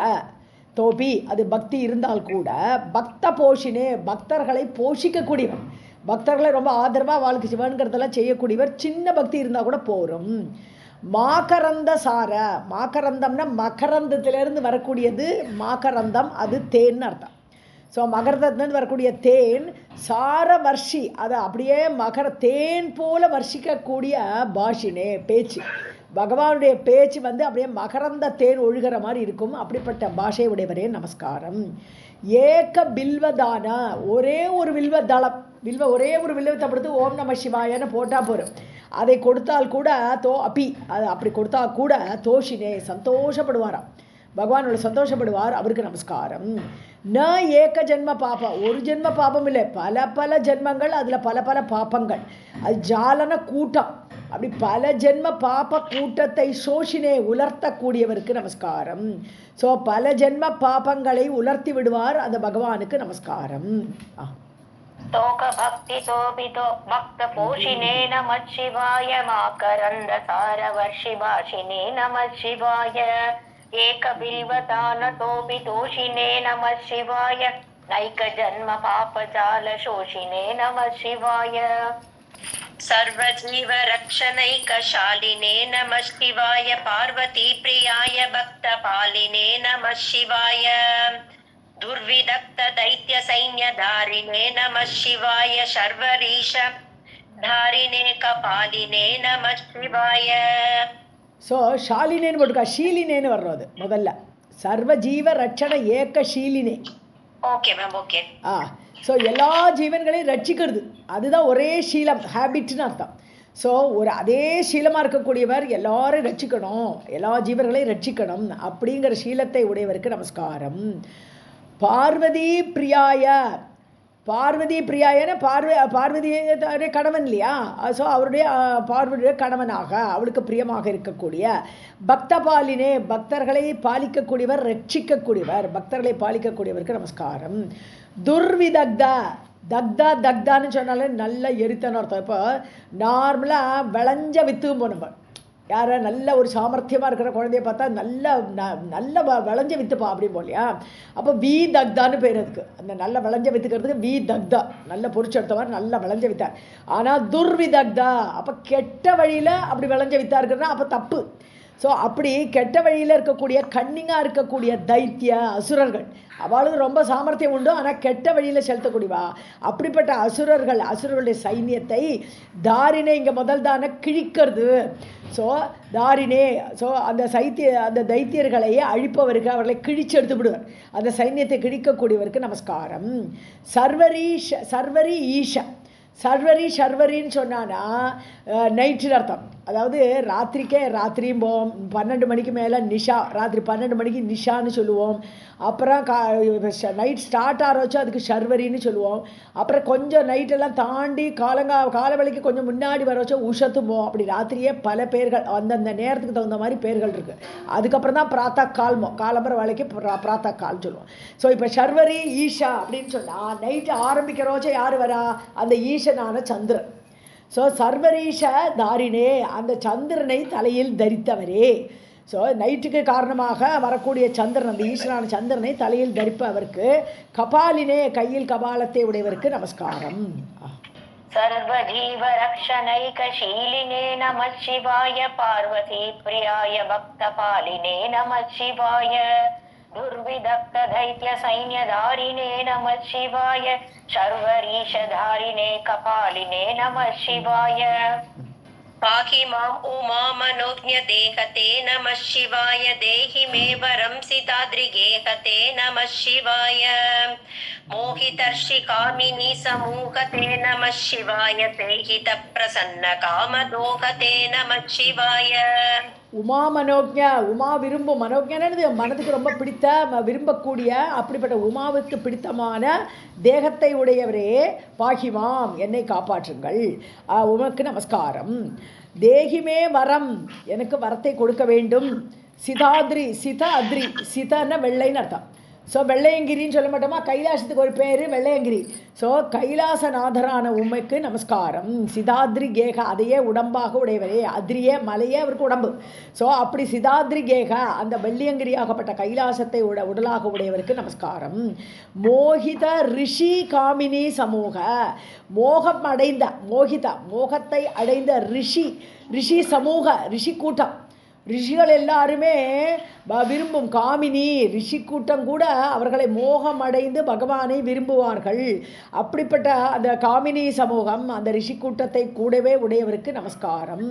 தோபி அது பக்தி இருந்தால் கூட, பக்த போஷினே பக்தர்களை போஷிக்கக்கூடியவர், பக்தர்களை ரொம்ப ஆதரவாக வாழ்க்கை சிவன்கிறதெல்லாம் செய்யக்கூடியவர். சின்ன பக்தி இருந்தால் கூட போகிறோம். மாகரந்த சார, மாகரந்தம்னா மகரந்தத்திலேருந்து வரக்கூடியது மாகரந்தம், அது தேன்னு அர்த்தம். ஸோ மகரந்தத்துலேருந்து வரக்கூடிய தேன், சார வர்ஷி அதை அப்படியே தேன் போல வர்ஷிக்கக்கூடிய பாஷினே பேச்சு, பகவானுடைய பேச்சு அப்படியே மகரந்த தேன் ஒழுகிற மாதிரி இருக்கும். அப்படிப்பட்ட பாஷை உடையவரே நமஸ்காரம். ஏக பில்வதான, ஒரே ஒரு வில்வதளம், ஒரே ஒரு வில்வத்தை கொடுத்து ஓம் நம சிவாயன்னு போட்டால் போகிறோம். அதை கொடுத்தால் கூட அது அப்படி கொடுத்தால் கூட தோஷினே சந்தோஷப்படுவாராம், பகவானோட சந்தோஷப்படுவார். அவருக்கு நமஸ்காரம். ந ஏக ஜென்ம பாபம், ஒரு ஜென்ம பாபம் இல்லை, பல பல ஜென்மங்கள், அதில் பல பல பாப்பங்கள், அது ஜாலன கூட்டம், அப்படி பல ஜென்ம பாப கூட்டத்தை சோஷினே உலர்த்தக்கூடியவருக்கு நமஸ்காரம். ஸோ பல ஜென்ம பாபங்களை உலர்த்தி விடுவார் அந்த பகவானுக்கு நமஸ்காரம். तोक भक्ति तोपितो भक्त पोषिणे नमः शिवाय माकरंद सारवर्षि भाषिणे नमः शिवाय एक बिल्वदान तोपि तोषिणे नमः शिवाय नैक जन्म पाप जाल शोषिणे नमः शिवाय सर्वजीव रक्षणैकशालिने नमः शिवाय पार्वती प्रियाय भक्त पालिने नमः शिवाय दुर्विदक्त दैत्य सैन्य धारिणे नमः शिवाय शर्वरीश धारिणे कपालिने नमः शिवाय. ஸோ ஷாலினேன்னு போட்டுக்கா, ஷீலினேன்னு வர்றது முதல்ல. சர்வ ஜீவ ரட்சண ஏக்க ஷீலினே. Okay ma'am, okay. ஸோ எல்லா ஜீவன்களையும் ரட்சிக்கிறது, அதுதான் ஒரே ஷீலம், ஹேபிட்னு அர்த்தம். ஸோ அதே சீலமாக இருக்கக்கூடியவர் எல்லாரும் ரட்சிக்கணும், எல்லா ஜீவர்களையும் ரட்சிக்கணும் அப்படிங்கிற சீலத்தை உடையவருக்கு நமஸ்காரம். பார்வதி பிரியாய, பார்வதி பிரியாயன பார்வதி கணவன் இல்லையா, ஸோ அவருடைய பார்வதியுடைய கணவனாக அவளுக்கு பிரியமாக இருக்கக்கூடிய பக்தபாலினே, பக்தர்களை பாலிக்கக்கூடியவர், ரட்சிக்கக்கூடியவர், பக்தர்களை பாலிக்கக்கூடியவருக்கு நமஸ்காரம். துர்விதக்தா, தக்தான்னு சொன்னாலே நல்ல எரித்தன அர்த்தம். இப்போ நார்மலாக விளைஞ்ச வித்தும் போனவன், யாரை நல்ல ஒரு சாமர்த்தியமாக இருக்கிற குழந்தைய பார்த்தா நல்ல விளைஞ்ச வித்துப்பா அப்படின்னு போலையா. அப்போ வி தக்தான்னு பேர் அதுக்கு. அந்த நல்ல விளைஞ்ச வித்துக்கிறதுக்கு வி தக்தா, நல்ல பொறிச்செடுத்த மாதிரி நல்ல விளைஞ்ச வித்தார். ஆனால் துர்விதக்தா, அப்போ கெட்ட வழியில் அப்படி விளைஞ்ச வித்தா இருக்குன்னா அப்போ தப்பு. ஸோ அப்படி கெட்ட வழியில் இருக்கக்கூடிய கன்னிங்காக இருக்கக்கூடிய தைத்திய அசுரர்கள், அவளுக்கு ரொம்ப சாமர்த்தியம் உண்டு, ஆனால் கெட்ட வழியில் செலுத்தக்கூடியவா. அப்படிப்பட்ட அசுரர்களுடைய சைன்யத்தை தாரினே, இங்கே முதல் தானே கிழிக்கிறது. ஸோ தாரினே, ஸோ அந்த தைத்தியர்களை அழிப்பவருக்கு, அவர்களை கிழிச்சு எடுத்து விடுவார். அந்த சைன்யத்தை கிழிக்கக்கூடியவருக்கு நமஸ்காரம். சர்வரி ஈஷ, சர்வரின்னு சொன்னான்னா நைட்டுன்னு அர்த்தம். அதாவது ராத்திரியும் போவோம், 12 மணிக்கு மேலே நிஷா, ராத்திரி 12 மணிக்கு நிஷான்னு சொல்லுவோம். அப்புறம் நைட் ஸ்டார்ட் ஆகிறோச்சோ அதுக்கு ஷர்வரின்னு சொல்லுவோம். அப்புறம் கொஞ்சம் நைட்டெல்லாம் தாண்டி காலவேளைக்கு கொஞ்சம் முன்னாடி வரவச்சோ உஷத்தும் போவோம். அப்படி ராத்திரியே பல பேர்கள், அந்தந்த நேரத்துக்கு தகுந்த மாதிரி பேர்கள் இருக்குது. அதுக்கப்புறம் தான் பிராத்தா காலம்பர வேலைக்கு பிராத்தா கால்னு சொல்லுவோம். ஸோ இப்போ ஷர்வரி ஈஷா அப்படின்னு சொன்னால் நைட்டு ஆரம்பிக்கிறோச்சோ யார் வரா, அந்த ஈஷனான சந்திரன். ஸோ சர்வரீஷ தாரினே, அந்த சந்திரனை தலையில் தரித்தவரே. ஸோ நைட்டுக்கு காரணமாக வரக்கூடிய சந்திரன், அந்த ஈஸ்வரான சந்திரனை தலையில் தரிப்பவருக்கு, கபாலினே கையில் கபாலத்தை உடையவருக்கு நமஸ்காரம். सर्वजीव रक्षणैकशीलिने नमः शिवाय पार्वती प्रियाय भक्तपालिने नमः शिवाय दुर्विदक्त दैत्य सैन्यधारिणे नमः शिवाय शर्वरीशधारिणे कपालिने नमः शिवाय पाहि माम् उमामनोज्ञदेहते नमः शिवाय देहि मे वरं सिताद्रिगेहते नमः शिवाय मोहितर्षिकामिनी समूहते नमः शिवाय प्रेहितप्रसन्नकामदोहते नमः शिवाय உமா மனோஜ்ஞா, உமா விரும்பும், மனோஜ்ஞானது மனதுக்கு ரொம்ப பிடித்த விரும்பக்கூடிய அப்படிப்பட்ட உமாவுக்கு பிடித்தமான தேகத்தை உடையவரே பாகிமாம், என்னை காப்பாற்றுங்கள், உமக்கு நமஸ்காரம். தேகிமே வரம், எனக்கு வரத்தை கொடுக்க வேண்டும். சிதாத்ரி, சித அத்ரி, சிதன்னா வெள்ளைன்னு அர்த்தம். ஸோ வெள்ளையங்கிரின்னு சொல்ல மாட்டோமா, கைலாசத்துக்கு ஒரு பேர் வெள்ளையங்கிரி. ஸோ கைலாசநாதரான உமைக்கு நமஸ்காரம். சிதாத்ரி கேக, அதையே உடம்பாக உடையவரே, அத்ரியே மலையே அவருக்கு உடம்பு. ஸோ அப்படி சிதாத்ரி கேக, அந்த வெள்ளியங்கிரியாகப்பட்ட கைலாசத்தை உடலாக உடையவருக்கு நமஸ்காரம். மோகித ரிஷி காமினி சமூக, மோகம் அடைந்த, மோகித மோகத்தை அடைந்த ரிஷி சமூக, ரிஷி கூட்டம், ரிஷிகள் எல்லாருமே விரும்பும் காமினி ரிஷி கூட்டம் கூட அவர்களை மோகம் அடைந்து பகவானை விரும்புவார்கள். அப்படிப்பட்ட அந்த காமினி சமூகம், அந்த ரிஷி கூட்டத்தை கூடவே உடையவருக்கு நமஸ்காரம்.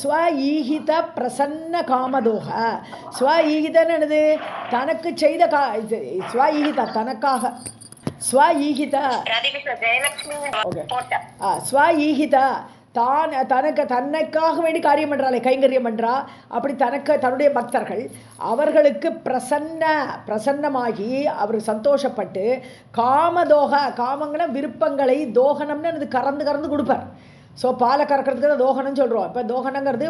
ஸ்வ ஈகித பிரசன்ன காமதோக, ஸ்வ ஈகிதன்னு தனக்கு செய்த ஸ்வ ஈகித தனக்காக, ஸ்வ ஈகித ஸ்வ ஈகித தனக்காக வேண்டி காரியம் பண்ணுறாளே, கைங்கரியம் பண்ணுறா. அப்படி தன்னுடைய பக்தர்கள் அவர்களுக்கு பிரசன்னமாகி அவர் சந்தோஷப்பட்டு காமதோக, காமங்கள விருப்பங்களை, தோகனம்னு அது கறந்து கொடுப்பார். ஸோ பாலை கறக்கிறதுக்கு தான் தோகனம்னு சொல்கிறோம். இப்போ தோகனங்கிறது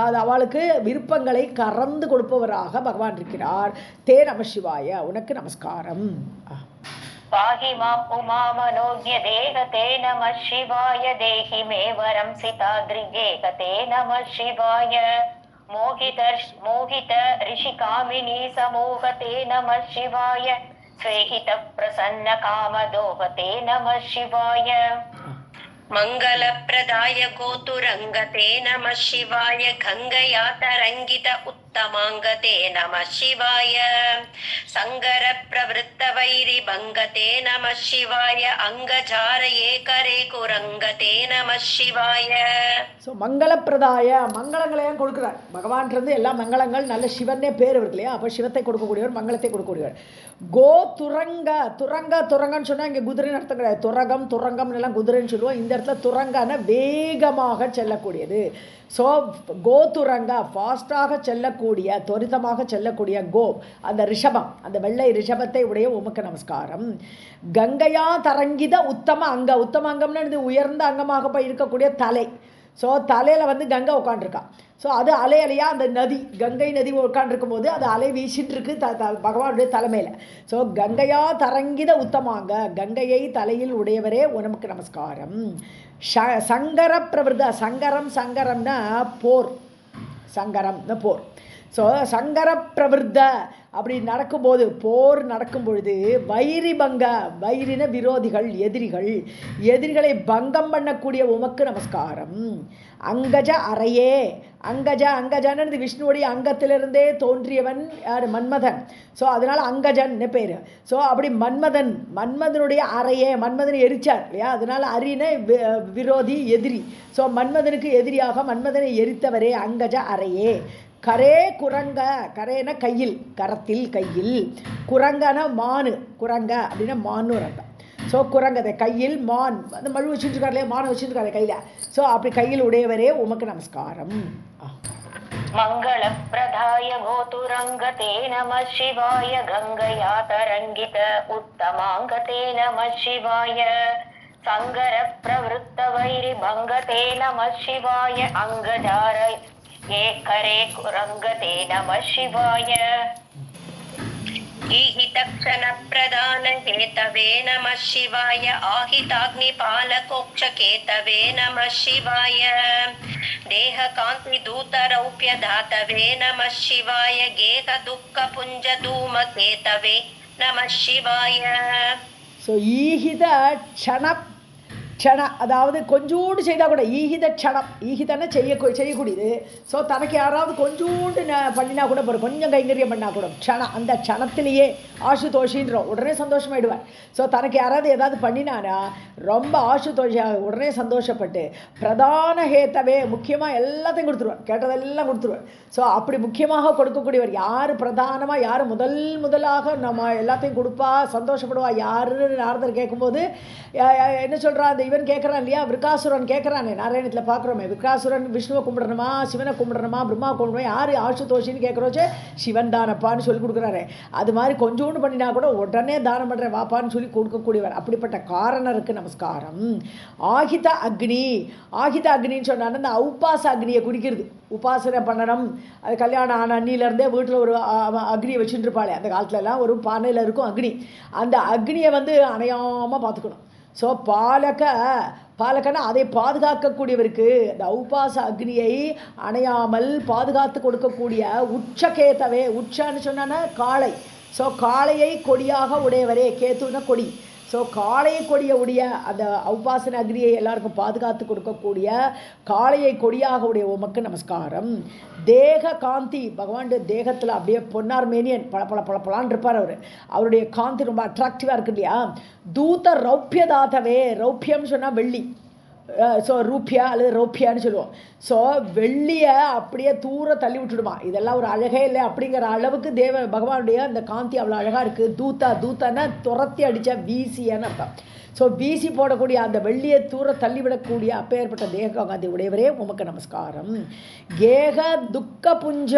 அது அவளுக்கு விருப்பங்களை கறந்து கொடுப்பவராக பகவான் இருக்கிறார். தே நம சிவாய, உனக்கு நமஸ்காரம். पाहि माम् उमामनोज्ञदेहते नमः शिवाय देहि मे वरं सिताद्रिगेहते नमः शिवाय मोहित ऋषिकामिनी समूहते नमः शिवाय स्वेहितप्रसन्नकामदोहते नमः शिवाय मङ्गलप्रदाय गोतुरङ्गते नमः शिवाय गङ्गया तरङ्गित उत्तमाङ्गते नमः शिवाय सङ्गरप्रवृत्तवैरिभङ्गते नमः शिवाय अङ्गजारये करे कुरङ्गते नमः शिवाय. ஸோ மங்களப்பிரதாய, மங்களங்களை கொடுக்குறார் பகவான்றது. எல்லா மங்களங்கள் நல்ல சிவனே பேர் இருக்கு இல்லையா, அப்போ சிவத்தை கொடுக்கக்கூடியவர், மங்களத்தை கொடுக்கக்கூடியவர். கோ துரங்க, துரங்கன்னு சொன்னால் இங்கே குதிரைன்னு அர்த்தம் கிடையாது. துரங்கம்னு எல்லாம் குதிரைன்னு சொல்லுவோம். இந்த இடத்துல துரங்கான வேகமாக செல்லக்கூடியது. ஸோ கோ துரங்க, ஃபாஸ்டாக செல்லக்கூடிய, துரிதமாக செல்லக்கூடிய கோ, அந்த ரிஷபம், அந்த வெள்ளை ரிஷபத்தை உடைய உமக்கு நமஸ்காரம். கங்கையா தரங்கித உத்தம அங்கம்னு உயர்ந்த அங்கமாக போய் இருக்கக்கூடிய தலை. ஸோ தலையில் கங்கை உட்காண்டிருக்கா. ஸோ அது அலையா அந்த நதி, கங்கை நதி உட்காண்டிருக்கும் போது அது அலை வீசிட்டு இருக்கு பகவானுடைய தலைமையில். ஸோ கங்கையா தரங்கித உத்தமாங்க, கங்கையை தலையில் உடையவரே உனக்கு நமஸ்காரம். சங்கர பிரவிருத, சங்கரம்னா போர், சங்கரம்னு போர். ஸோ சங்கர பிரவிருத்த அப்படி நடக்கும்போது, போர் நடக்கும் பொழுது வைரி பங்க, வைரின விரோதிகள், எதிரிகளை பங்கம் பண்ணக்கூடிய உமக்கு நமஸ்காரம். அங்கஜ அறையே, அங்கஜானது விஷ்ணுவுடைய அங்கத்திலிருந்தே தோன்றியவன் யார்? மன்மதன். ஸோ அதனால் அங்கஜன்னு பேர். ஸோ அப்படி மன்மதனுடைய அறையே, மன்மதனை எரிச்சார் இல்லையா, அதனால் அரின விரோதி, எதிரி. ஸோ மன்மதனுக்கு எதிரியாக மன்மதனை எரித்தவரே அங்கஜ அறையே. கரே குரங்க, கரேன கையில், கரத்தில் கையில், குரங்கன மானு, குரங்க அப்படின்னா மான்னு ஒரு அர்த்தம். ஸோ குரங்கதை கையில், மான் அந்த மழு வச்சுருக்காரு இல்லையா, மானை வச்சுருக்காரு கையில். ஸோ அப்படி கையில் உடையவரே உமக்கு நமஸ்காரம். मङ्गलप्रदाय गोतुरङ्गते नमः शिवाय गङ्गया तरङ्गित उत्तमाङ्गते नमः शिवाय सङ्गरप्रवृत्तवैरिभङ्गते नमः शिवाय अङ्गजारये करे कुरङ्गते नमः शिवाय ईहितक्षणप्रदानहेतवे नमः शिवाय आहिताग्निपालकोक्षकेतवे नमः शिवाय देहकान्तिदूतरौप्यधातवे नमः शिवाय गेहदुःखपुञ्जधूमकेतवे नमः शिवाय. ஸோ ஈகித க்ஷண அதாவது கொஞ்சோண்டு செய்தால் கூட ஈகித க்ஷணம், ஈகிதன்னா செய்யக்கூடியது. ஸோ தனக்கு யாராவது கொஞ்சோண்டு பண்ணினா கூட போகிற கொஞ்சம் கைங்கரியம் பண்ணால் கூட க்ஷணம், அந்த க்ஷணத்திலேயே ஆசுதோஷின்றோம் உடனே சந்தோஷமாயிடுவார். ஸோ தனக்கு யாராவது ஏதாவது பண்ணினானா ரொம்ப ஆசுதோஷியாக உடனே சந்தோஷப்பட்டு பிரதான ஹேத்தவே முக்கியமாக எல்லாத்தையும் கொடுத்துருவார், கேட்டதெல்லாம் கொடுத்துருவார். ஸோ அப்படி முக்கியமாக கொடுக்கக்கூடியவர் யார், பிரதானமாக யார் முதலாக நம்ம எல்லாத்தையும் கொடுப்பா சந்தோஷப்படுவா யாருன்னு நாரதர் கேட்கும்போது என்ன சொல்கிறா, அந்த இவன் கேட்குறான் இல்லையா, விருக்காசுரன் கேட்குறானே நாராயணத்தில் பார்க்குறோமே, விருக்காசுரன் விஷ்ணுவை கும்பிடணுமா சிவனை கும்பிடணுமா பிரம்மா கும்பிடணுமா யார் ஆசுதோஷின்னு கேட்குறோச்சே சிவன் தானப்பான்னு சொல்லி கொடுக்குறாரு. அது மாதிரி கொஞ்சோண்டு பண்ணினா கூட உடனே தானம் பண்ணுறேன் வாப்பான்னு சொல்லி கொடுக்கக்கூடியவர். அப்படிப்பட்ட காரணருக்கு நமஸ்காரம். ஆகித அக்னி, ஆகித அக்னின்னு சொன்னாலும் அந்த உபாச அக்னியை குறிக்கிறது. உபாசனை பண்ணணும், அது கல்யாணம் ஆன அன்னிலேருந்தே வீட்டில் ஒரு அக்னியை வச்சுட்டு இருப்பாளே, அந்த காலத்துலலாம் ஒரு பானையில் இருக்கும் அக்னி. அந்த அக்னியை அணையாமல் பார்த்துக்கணும். ஸோ பாலகனா அதை பாதுகாக்கக்கூடியவருக்கு அந்த உபாச அக்னியை அணையாமல் பாதுகாத்து கொடுக்கக்கூடிய உச்சகேதவே, உச்சான்னு சொன்னா காளை. ஸோ காளையை கொடியாக உடையவரே, கேத்துன கொடி. ஸோ காளையை கொடிய உடைய அந்த உபாசன அக்னியை எல்லாருக்கும் பாதுகாத்து கொடுக்கக்கூடிய காளையை கொடியாக உடைய உமக்கு நமஸ்காரம். தேக காந்தி, பகவானுடைய தேகத்தில் அப்படியே பொன்னார் மேனியன் பழப்பழான் இருப்பார் அவர். அவருடைய காந்தி ரொம்ப அட்ராக்டிவாக இருக்கு இல்லையா. தூத ரௌப்பியதாதவே, ரௌப்பியம்னு சொன்னால் வெள்ளி, ஸோ ரூபியா அல்லது ரௌப்பியான்னு சொல்லுவோம். ஸோ வெள்ளியை அப்படியே தூர தள்ளி விட்டுடுமா, இதெல்லாம் ஒரு அழகே இல்லை அப்படிங்கிற அளவுக்கு பகவானுடைய அந்த காந்தி அவ்வளோ அழகாக இருக்குது. தூத்தானா துரத்தி அடித்த வீசியான்னு அர்த்தம். ஸோ வீசி போடக்கூடிய அந்த வெள்ளியை தூர தள்ளிவிடக்கூடிய அப்பேற்பட்ட தேக காந்தி உடையவரே உமக்கு நமஸ்காரம். கேக துக்க புஞ்ச,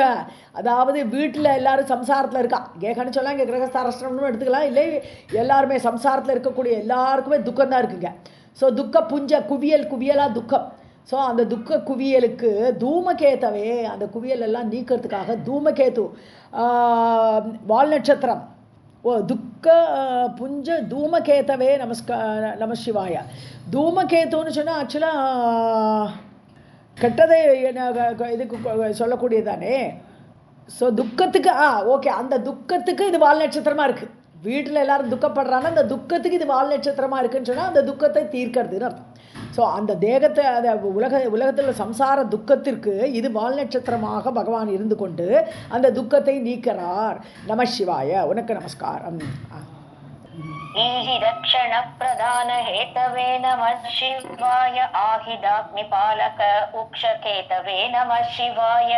அதாவது வீட்டில் எல்லாரும் சம்சாரத்தில் இருக்கா, கேகன்னு சொல்லாம் இங்கே கிரகஸ்தாரஷ்டம்னு எடுத்துக்கலாம், இல்லை எல்லாருமே சம்சாரத்தில் இருக்கக்கூடிய எல்லாருக்குமே துக்கம்தான் இருக்குங்க. ஸோ துக்க புஞ்ச, குவியலாக துக்கம். ஸோ அந்த துக்க குவியலுக்கு தூமகேத்தவே, அந்த குவியல் எல்லாம் நீக்கிறதுக்காக தூமகேத்து வால் நட்சத்திரம், துக்க புஞ்ச தூமகேத்தவே நம சிவாய. தூமகேத்துன்னு சொன்னால் ஆக்சுவலாக கெட்டதை இதுக்கு சொல்லக்கூடியது தானே. ஸோ துக்கத்துக்கு ஓகே, அந்த துக்கத்துக்கு இது வால் நட்சத்திரமாக இருக்குது. வீட்டில் எல்லாரும் துக்கப்படுறாங்கன்னா அந்த துக்கத்துக்கு இது வால் நட்சத்திரமாக இருக்குன்னு சொன்னால் அந்த துக்கத்தை தீர்க்கிறதுன்னு அர்த்தம். ஸோ அந்த தேகத்தை அந்த உலகத்தில் சம்சார துக்கத்திற்கு இது வால் நட்சத்திரமாக பகவான் இருந்து கொண்டு அந்த துக்கத்தை நீக்கிறார். நம சிவாய, உனக்கு நமஸ்காரம். ஈஹிதக்ஷண பிரதான ஹேதவே நம சிவாய. ஆஹிதாக்னி பாலக உக்ஷகேதவே நம சிவாய.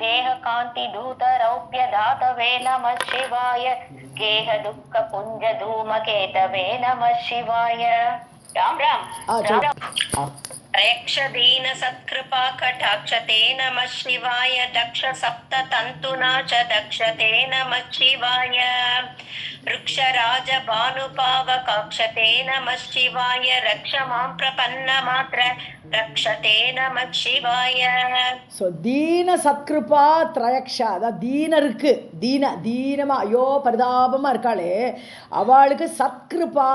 தேக காந்தி தூத ரௌப்ய தாதவே நம சிவாய. கேக துக்க புஞ்ச தூமகேதவே நம சிவாய. ராம் ராம் ரேக்ஷதீன சத்கிருபா கடாட்சதே நம சிவாய. தக்ஷ சப்த தந்துனா ச தக்ஷதே நம சிவாய. ருக்ஷராஜ பானுபாவ காக்ஷதே நம சிவாய. ரக்ஷ மாம் பிரபன்ன மாத்ர ரக்ஷதே நம சிவாய. ஸோ தீன சத்கிருபா திரயக்ஷா, அதான் தீனருக்கு தீனமா ஐயோ பரிதாபமாக இருக்காளே அவளுக்கு சத்கிருபா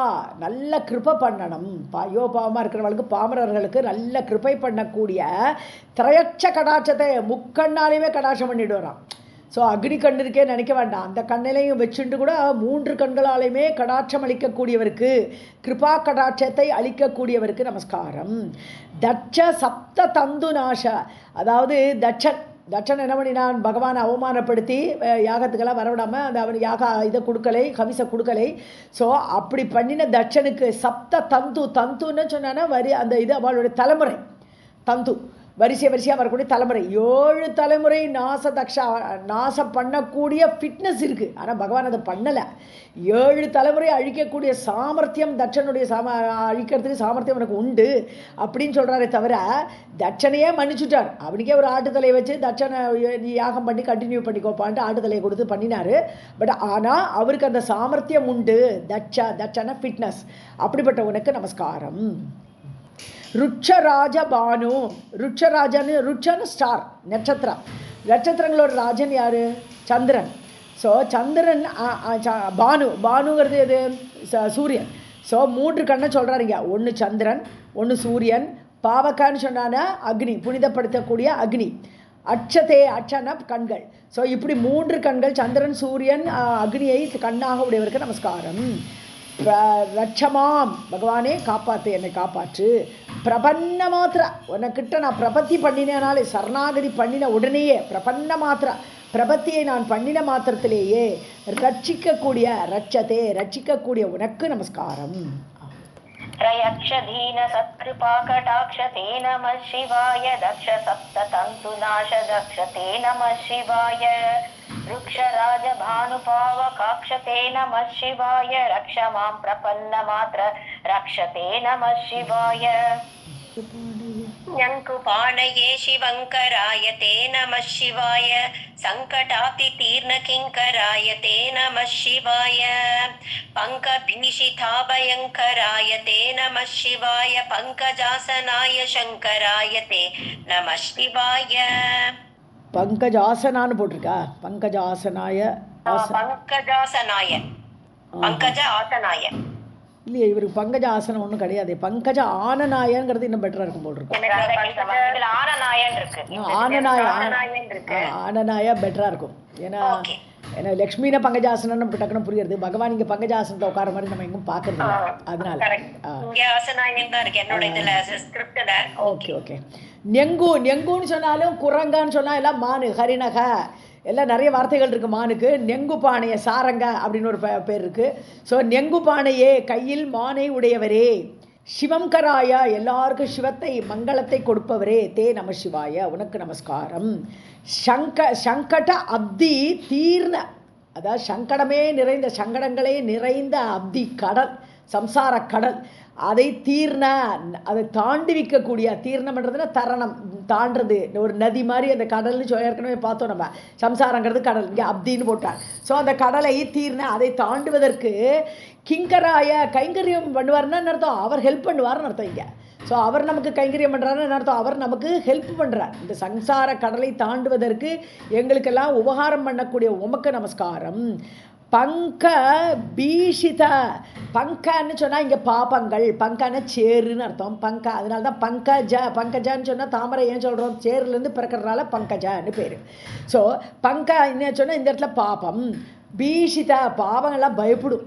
நல்ல கிருபை பண்ணணும். ஐயோ பாவமாக இருக்கிறவளுக்கு பாமரர்களுக்கு நல்ல கிருபை பண்ணக்கூடிய திரயட்ச கடாட்சத்தை முக்கண்ணாலையுமே கடாட்சம் பண்ணிட்டு வரான். ஸோ அக்னி கண் இருக்கே நினைக்க வேண்டாம், அந்த கண்ணிலையும் வச்சுட்டு கூட 3 கண்களாலையுமே கடாட்சம் அளிக்கக்கூடியவருக்கு, கிருபா கடாட்சத்தை அளிக்கக்கூடியவருக்கு நமஸ்காரம். தட்ச சப்த தந்து நாச, அதாவது தட்சன் என்ன பண்ணினான், பகவானை அவமானப்படுத்தி யாகத்துக்கெல்லாம் வரவிடாமல் அந்த அவன் இதை கொடுக்கலை, கவிசை கொடுக்கலை. ஸோ அப்படி பண்ணின தட்சனுக்கு சப்த தந்துன்னு சொன்னான்னா அந்த இது அவளுடைய தலைமுறை தந்து வரிசையாக வரக்கூடிய தலைமுறை 7 தலைமுறை நாசம் பண்ணக்கூடிய ஃபிட்னஸ் இருக்குது. ஆனால் பகவான் அதை பண்ணலை. 7 தலைமுறை அழிக்கக்கூடிய சாமர்த்தியம் தட்சனுடைய அழிக்கிறதுக்கு சாமர்த்தியம் எனக்கு உண்டு அப்படின்னு சொல்கிறாரே தவிர தட்சனையே மன்னிச்சுட்டார். அவனுக்கே ஒரு ஆட்டுத்தலையை வச்சு தட்சனை யாகம் பண்ணி கண்டினியூ பண்ணிக்கோப்பான்ட்டு ஆட்டுத்தலையை கொடுத்து பண்ணினார். பட் ஆனால் அவருக்கு அந்த சாமர்த்தியம் உண்டு. தட்சன ஃபிட்னஸ். அப்படிப்பட்ட உனக்கு நமஸ்காரம். ருட்சராஜ பானு, ருட்சன்னு ஸ்டார், நட்சத்திரங்களோட ராஜன் யாரு, சந்திரன். ஸோ சந்திரன் பானுங்கிறது எது, சூரியன். ஸோ 3 கண்ணை சொல்கிறாருங்க, ஒன்று சந்திரன், ஒன்று சூரியன், பாவக்கான்னு சொன்னான்னா அக்னி, புனிதப்படுத்தக்கூடிய அக்னி, அட்சன கண்கள். ஸோ இப்படி 3 கண்கள், சந்திரன் சூரியன் அக்னியை கண்ணாக உடையவருக்கு நமஸ்காரம். ரட்சமாம், பகவானே காப்பாற்று, என்னை காப்பாற்று. பிரபன்ன மாத்திரா, உனக்கிட்ட நான் பிரபத்தி பண்ணினாலே, சரணாகதி பண்ணின உடனேயே, பிரபன்ன மாத்திரா, பிரபத்தியை நான் பண்ணின மாத்திரத்திலேயே ரட்சிக்கக்கூடிய, ரட்சதே ரட்சிக்கக்கூடிய உனக்கு நமஸ்காரம். त्रयक्षधीन सत्कृपा कटाक्ष ते नमः शिवाय दक्ष सप्त तन्तु नाश दक्ष ते नमः शिवाय वृक्षराज भानुपावकाक्ष ते नमः शिवाय रक्ष मां प्रपन्न मात्र रक्ष ते नमः शिवाय ञङ्कुपाणये शिवङ्कराय ते नमः शिवाय सङ्कटातितीर्णकिङ्कराय ते नमः शिवाय पङ्कभीषिताभयङ्कराय ते नमः शिवाय पङ्कजासनाय शङ्कराय ते नमः शिवाय. பங்கஜாசனான்னு போட்டிருக்கா? பங்கஜாசனாய, பங்கஜாசனாய, பங்கஜ ஆசனாய இல்லையே, இவருக்கு பங்கஜ ஆசனம் ஒன்றும் கிடையாது. பங்கஜ ஆனநாயங்கிறது இன்னும் பெட்டராக இருக்கும் போல் இருக்கும். ஆனநாயா பெட்டராக இருக்கும். ஏன்னா ஏன்னா லக்ஷ்மினா பங்கஜாசனம் டக்குன்னு புரியுது. பகவான் இங்கே பங்கஜாசனத்தை உட்கார மாதிரி நம்ம எங்கும் பார்க்கறது இல்லை. அதனால ஓகே ஓகே. நெங்கு, நெங்குன்னு சொன்னாலும் குரங்கான்னு சொன்னால் எல்லாம் மானு, ஹரிணக எல்லாம் நிறைய வார்த்தைகள் இருக்குது மானுக்கு. நெங்கு பானைய சாரங்க அப்படின்னு ஒரு பேர் இருக்குது. ஸோ நெங்கு பானையே, கையில் மானை உடையவரே, சிவங்கராயா, எல்லாருக்கும் சிவத்தை மங்களத்தை கொடுப்பவரே, தே நம சிவாய, உனக்கு நமஸ்காரம். சங்கட அப்தி தீர்ண, அதாவது சங்கடமே நிறைந்த, சங்கடங்களே நிறைந்த அப்தி கடல், சம்சார கடல், அதை தீர்ண, அதை தாண்டி வைக்கக்கூடிய, தீர்ணம்ன்றதுன்னா தரணம், தாண்டுறது, ஒரு நதி மாதிரி அந்த கடல்னு ஏற்கனவே பார்த்தோம் நம்ம. சம்சாரங்கிறது கடல், இங்கே அப்தின்னு போட்டார். ஸோ அந்த கடலை தீர்ண, அதை தாண்டுவதற்கு கிங்கராய, கைங்கரியம் பண்ணுவார்னு அர்த்தம், அவர் ஹெல்ப் பண்ணுவார்னு அர்த்தம் இங்கே. ஸோ அவர் நமக்கு கைங்கரியம் பண்ணுறாருன்னு அர்த்தம், அவர் நமக்கு ஹெல்ப் பண்ணுறார். இந்த சம்சார கடலை தாண்டுவதற்கு எங்களுக்கெல்லாம் உபகாரம் பண்ணக்கூடிய உமக்கு நமஸ்காரம். பங்க பீஷித, பங்கன்னு சொன்னால் இங்கே பாப்பங்கள், பங்கன்னு சேருன்னு அர்த்தம். பங்க, அதனால தான் பங்கஜ, பங்கஜான்னு சொன்னால் தாமரை ஏன் சொல்கிறோம், சேருலேருந்து பிறக்கிறதுனால பங்கஜன்னு பேர். ஸோ பங்க என்ன சொன்னால் இந்த இடத்துல பாபம், பீஷித பாவங்கள்லாம் பயப்படும்.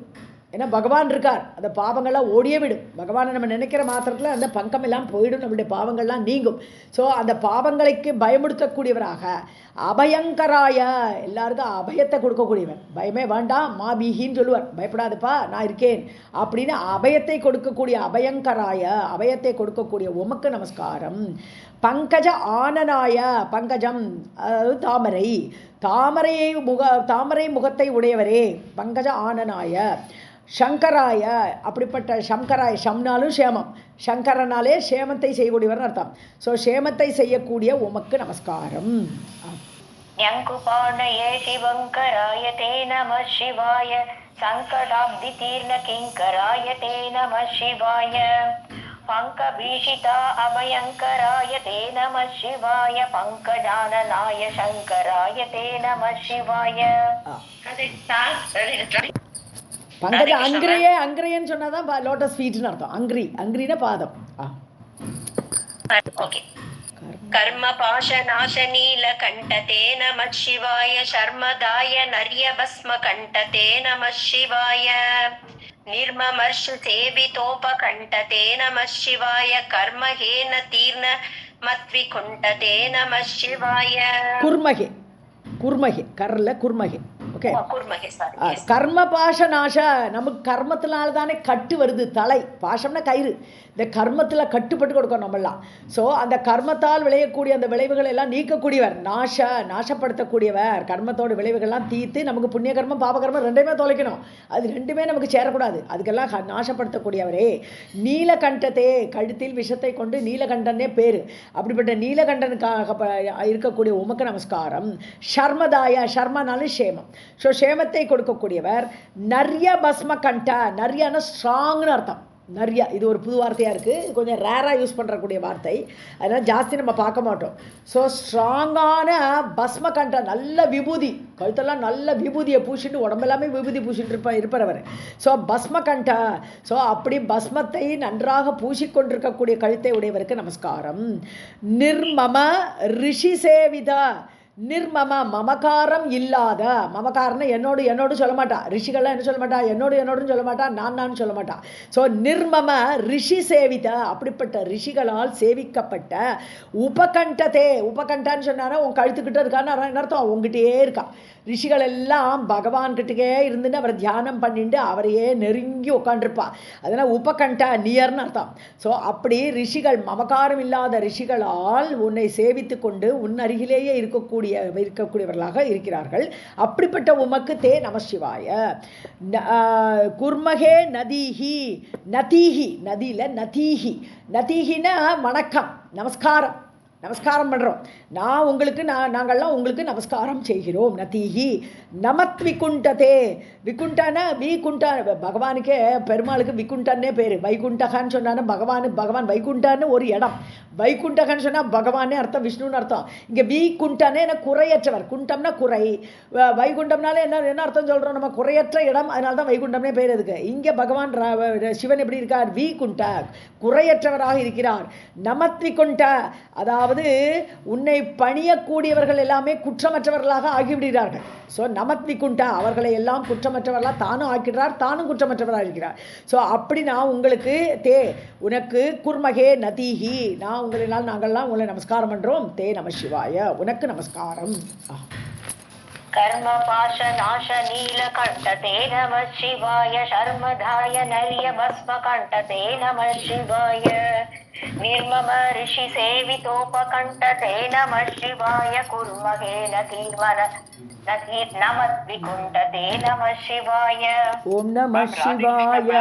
ஏன்னா பகவான் இருக்கார், அந்த பாவங்கள்லாம் ஓடியே விடும். பகவானை நம்ம நினைக்கிற மாத்திரத்தில் அந்த பங்கம் எல்லாம் போயிடும், நம்மளுடைய பாவங்கள்லாம் நீங்கும். ஸோ அந்த பாவங்களுக்கு பயமுடுத்தக்கூடியவராக, அபயங்கராய, எல்லாருக்கும் அபயத்தை கொடுக்கக்கூடியவர். பயமே வேண்டாம், மா பீஹின்னு சொல்லுவார், பயப்படாதுப்பா நான் இருக்கேன் அப்படின்னு அபயத்தை கொடுக்கக்கூடிய அபயங்கராய, அபயத்தை கொடுக்கக்கூடிய உமக்கு நமஸ்காரம். பங்கஜ ஆனனாய, பங்கஜம் அதாவது தாமரை, தாமரை முகத்தை உடையவரே, பங்கஜ ஆனனாய. சங்கராய, அப்படிப்பட்ட சங்கராய, ஷம்னாலும் சேமம், சங்கரனாலே சேமத்தை செய்யக்கூடியவர் அர்த்தம். ஸோ சேமத்தை செய்யக்கூடிய உமக்கு நமஸ்காரம். யங்குபாணயே சிவங்கராய தே நம சிவாய சங்கடாப்தி தீர்ண கிங்கராய தே நம சிவாய பங்கபீஷிதா அபயங்கராய தே நம சிவாய பங்கஜானனாய சங்கராய தே நம சிவாய. பங்கஜ அங்கிரியே, அங்கிரியன்னு சொன்னாதான் லோட்டஸ் ஃபீட்னு அர்த்தம். அங்கிரி, அங்கிரினா பாதம். கர்ம பாஷ நாச நீல கண்டதே நம சிவாய சர்மதாய நரிய பஸ்ம கண்டதே நம சிவாய நிர்மமர்ஷு சேவிதோப கண்டதே நம சிவாய கர்மஹேன தீர்ண மத்வி குண்டதே நம சிவாய. குர்மகே, குர்மகே, கர்ல குர்மகே. ஓகே, கர்ம பாஷ நாச, நமக்கு கர்மத்தினால தானே கட்டு வருது, தலை பாஷம்னா கயிறு, இந்த கர்மத்தில் கட்டுப்பட்டு கொடுக்கணும் நம்மளாம். ஸோ அந்த கர்மத்தால் விளையக்கூடிய அந்த விளைவுகள் எல்லாம் நீக்கக்கூடியவர், நாசப்படுத்தக்கூடியவர். கர்மத்தோட விளைவுகள்லாம் தீர்த்து நமக்கு புண்ணிய கர்மம் பாப கர்மம் ரெண்டுமே தொலைக்கணும், அது ரெண்டுமே நமக்கு சேரக்கூடாது, அதுக்கெல்லாம் நாசப்படுத்தக்கூடியவரே. நீலகண்டத்தே, கழுத்தில் விஷத்தை கொண்டு நீலகண்டனே பேர், அப்படிப்பட்ட நீலகண்டனுக்காக இருக்கக்கூடிய உமக்கு நமஸ்காரம். ஷர்மதாய, ஷர்மனாலும் சேமம், ஸோ சேமத்தை கொடுக்கக்கூடியவர். நர்ய பஸ்ம கண்ட, நர்யான ஸ்ட்ராங்னு அர்த்தம். நர்யா, இது ஒரு புது வார்த்தையாக இருக்குது, கொஞ்சம் ரேராக யூஸ் பண்ணுறக்கூடிய வார்த்தை, அதனால் ஜாஸ்தி நம்ம பார்க்க மாட்டோம். ஸோ ஸ்ட்ராங்கான பஸ்ம கண்ட, நல்ல விபூதி, கழுத்தெல்லாம் நல்ல விபூதியை பூசிட்டு, உடம்பெல்லாமே விபூதி பூசிட்டு இருப்பவர். ஸோ பஸ்ம கண்ட, ஸோ அப்படி பஸ்மத்தை நன்றாக பூசிக்கொண்டிருக்கக்கூடிய கழுத்தை உடையவருக்கு நமஸ்காரம். நிர்மம ரிஷி சேவிதா, நிர்மம மமகாரம் இல்லாத, மமகாரம்னா என்னோடு சொல்ல மாட்டா, ரிஷிகள்லாம் என்ன சொல்ல மாட்டா, என்னோடுன்னு சொல்ல மாட்டா, நான் சொல்ல மாட்டா. ஸோ நிர்மம ரிஷி சேவித, அப்படிப்பட்ட ரிஷிகளால் சேவிக்கப்பட்ட, உபகண்டதே, உபகண்டான்னு சொன்னானா உன் கழுத்துக்கிட்ட இருக்கான்னு அர்த்தம், உங்ககிட்டயே இருக்கா. ரிஷிகள் எல்லாம் பகவான்கிட்டே இருந்துட்டு அவரை தியானம் பண்ணிட்டு அவரையே நெருங்கி உட்காண்டிருப்பா. அதனால் உபகண்ட நியர்னு அர்த்தம். ஸோ அப்படி ரிஷிகள், மமகாரம் இல்லாத ரிஷிகளால் உன்னை சேவித்து கொண்டு உன் அருகிலேயே இருக்கக்கூடியவர்களாக இருக்கிறார்கள். அப்படிப்பட்ட உமக்கு தே நமசிவாய. குர்மகே நதீஹி, நதீஹி நதியில் நதீஹி, நதீஹின்னா வணக்கம், நமஸ்காரம், நமஸ்காரம் பண்ணுறோம். நாங்கள்லாம் உங்களுக்கு நமஸ்காரம் செய்கிறோம். நதீஹி நமத் விகுண்டதே, விகுண்டனா விகுண்டா, பகவானுக்கே பெருமாளுக்கு விகுண்டன்னே பேர். வைகுண்டகான்னு சொன்னான்னா பகவான் வைகுண்டான்னு ஒரு இடம், வைகுண்டகன்னு சொன்னால் பகவானே அர்த்தம், விஷ்ணுன்னு அர்த்தம். இங்கே விகுண்டனே என்ன குறையற்றவர், குண்டம்னா குறை, வைகுண்டம்னாலே என்ன அர்த்தம் சொல்கிறோம் நம்ம, குறையற்ற இடம், அதனால தான் வைகுண்டம்னே பேர் இருக்கு. இங்கே பகவான் சிவன் எப்படி இருக்கார், விகுண்ட குறையற்றவராக இருக்கிறார். நமத் விகுண்ட, அதாவது உன்னை பணியக்கூடியவர்கள் எல்லாமே குற்றமற்றவர்களாக ஆகிவிடுகிறார்கள். ஸோ நமத் விகுண்ட, அவர்களை எல்லாம் குற்றமற்றவர்களாக தானும் ஆக்கிடுறார், தானும் குற்றமற்றவராக இருக்கிறார். ஸோ அப்படி நான் உங்களுக்கு உனக்கு குர்மகே நதீஹி, நாங்கள்லாம் உங்களை நமஸ்காரம் பண்ணுறோம். தே நமசிவாய, உனக்கு நமஸ்காரம். कर्म पाश नाश नील कंठ ते नमः शिवाय शर्मधाय नर्य भस्म कंठ ते नमः शिवाय निर्मम ऋषि सेवितोपकंठ ते नमः शिवाय कुर्महे नतीर्मन नमद्विकुंठ ते नमः शिवाय. ओम नमः शिवाय.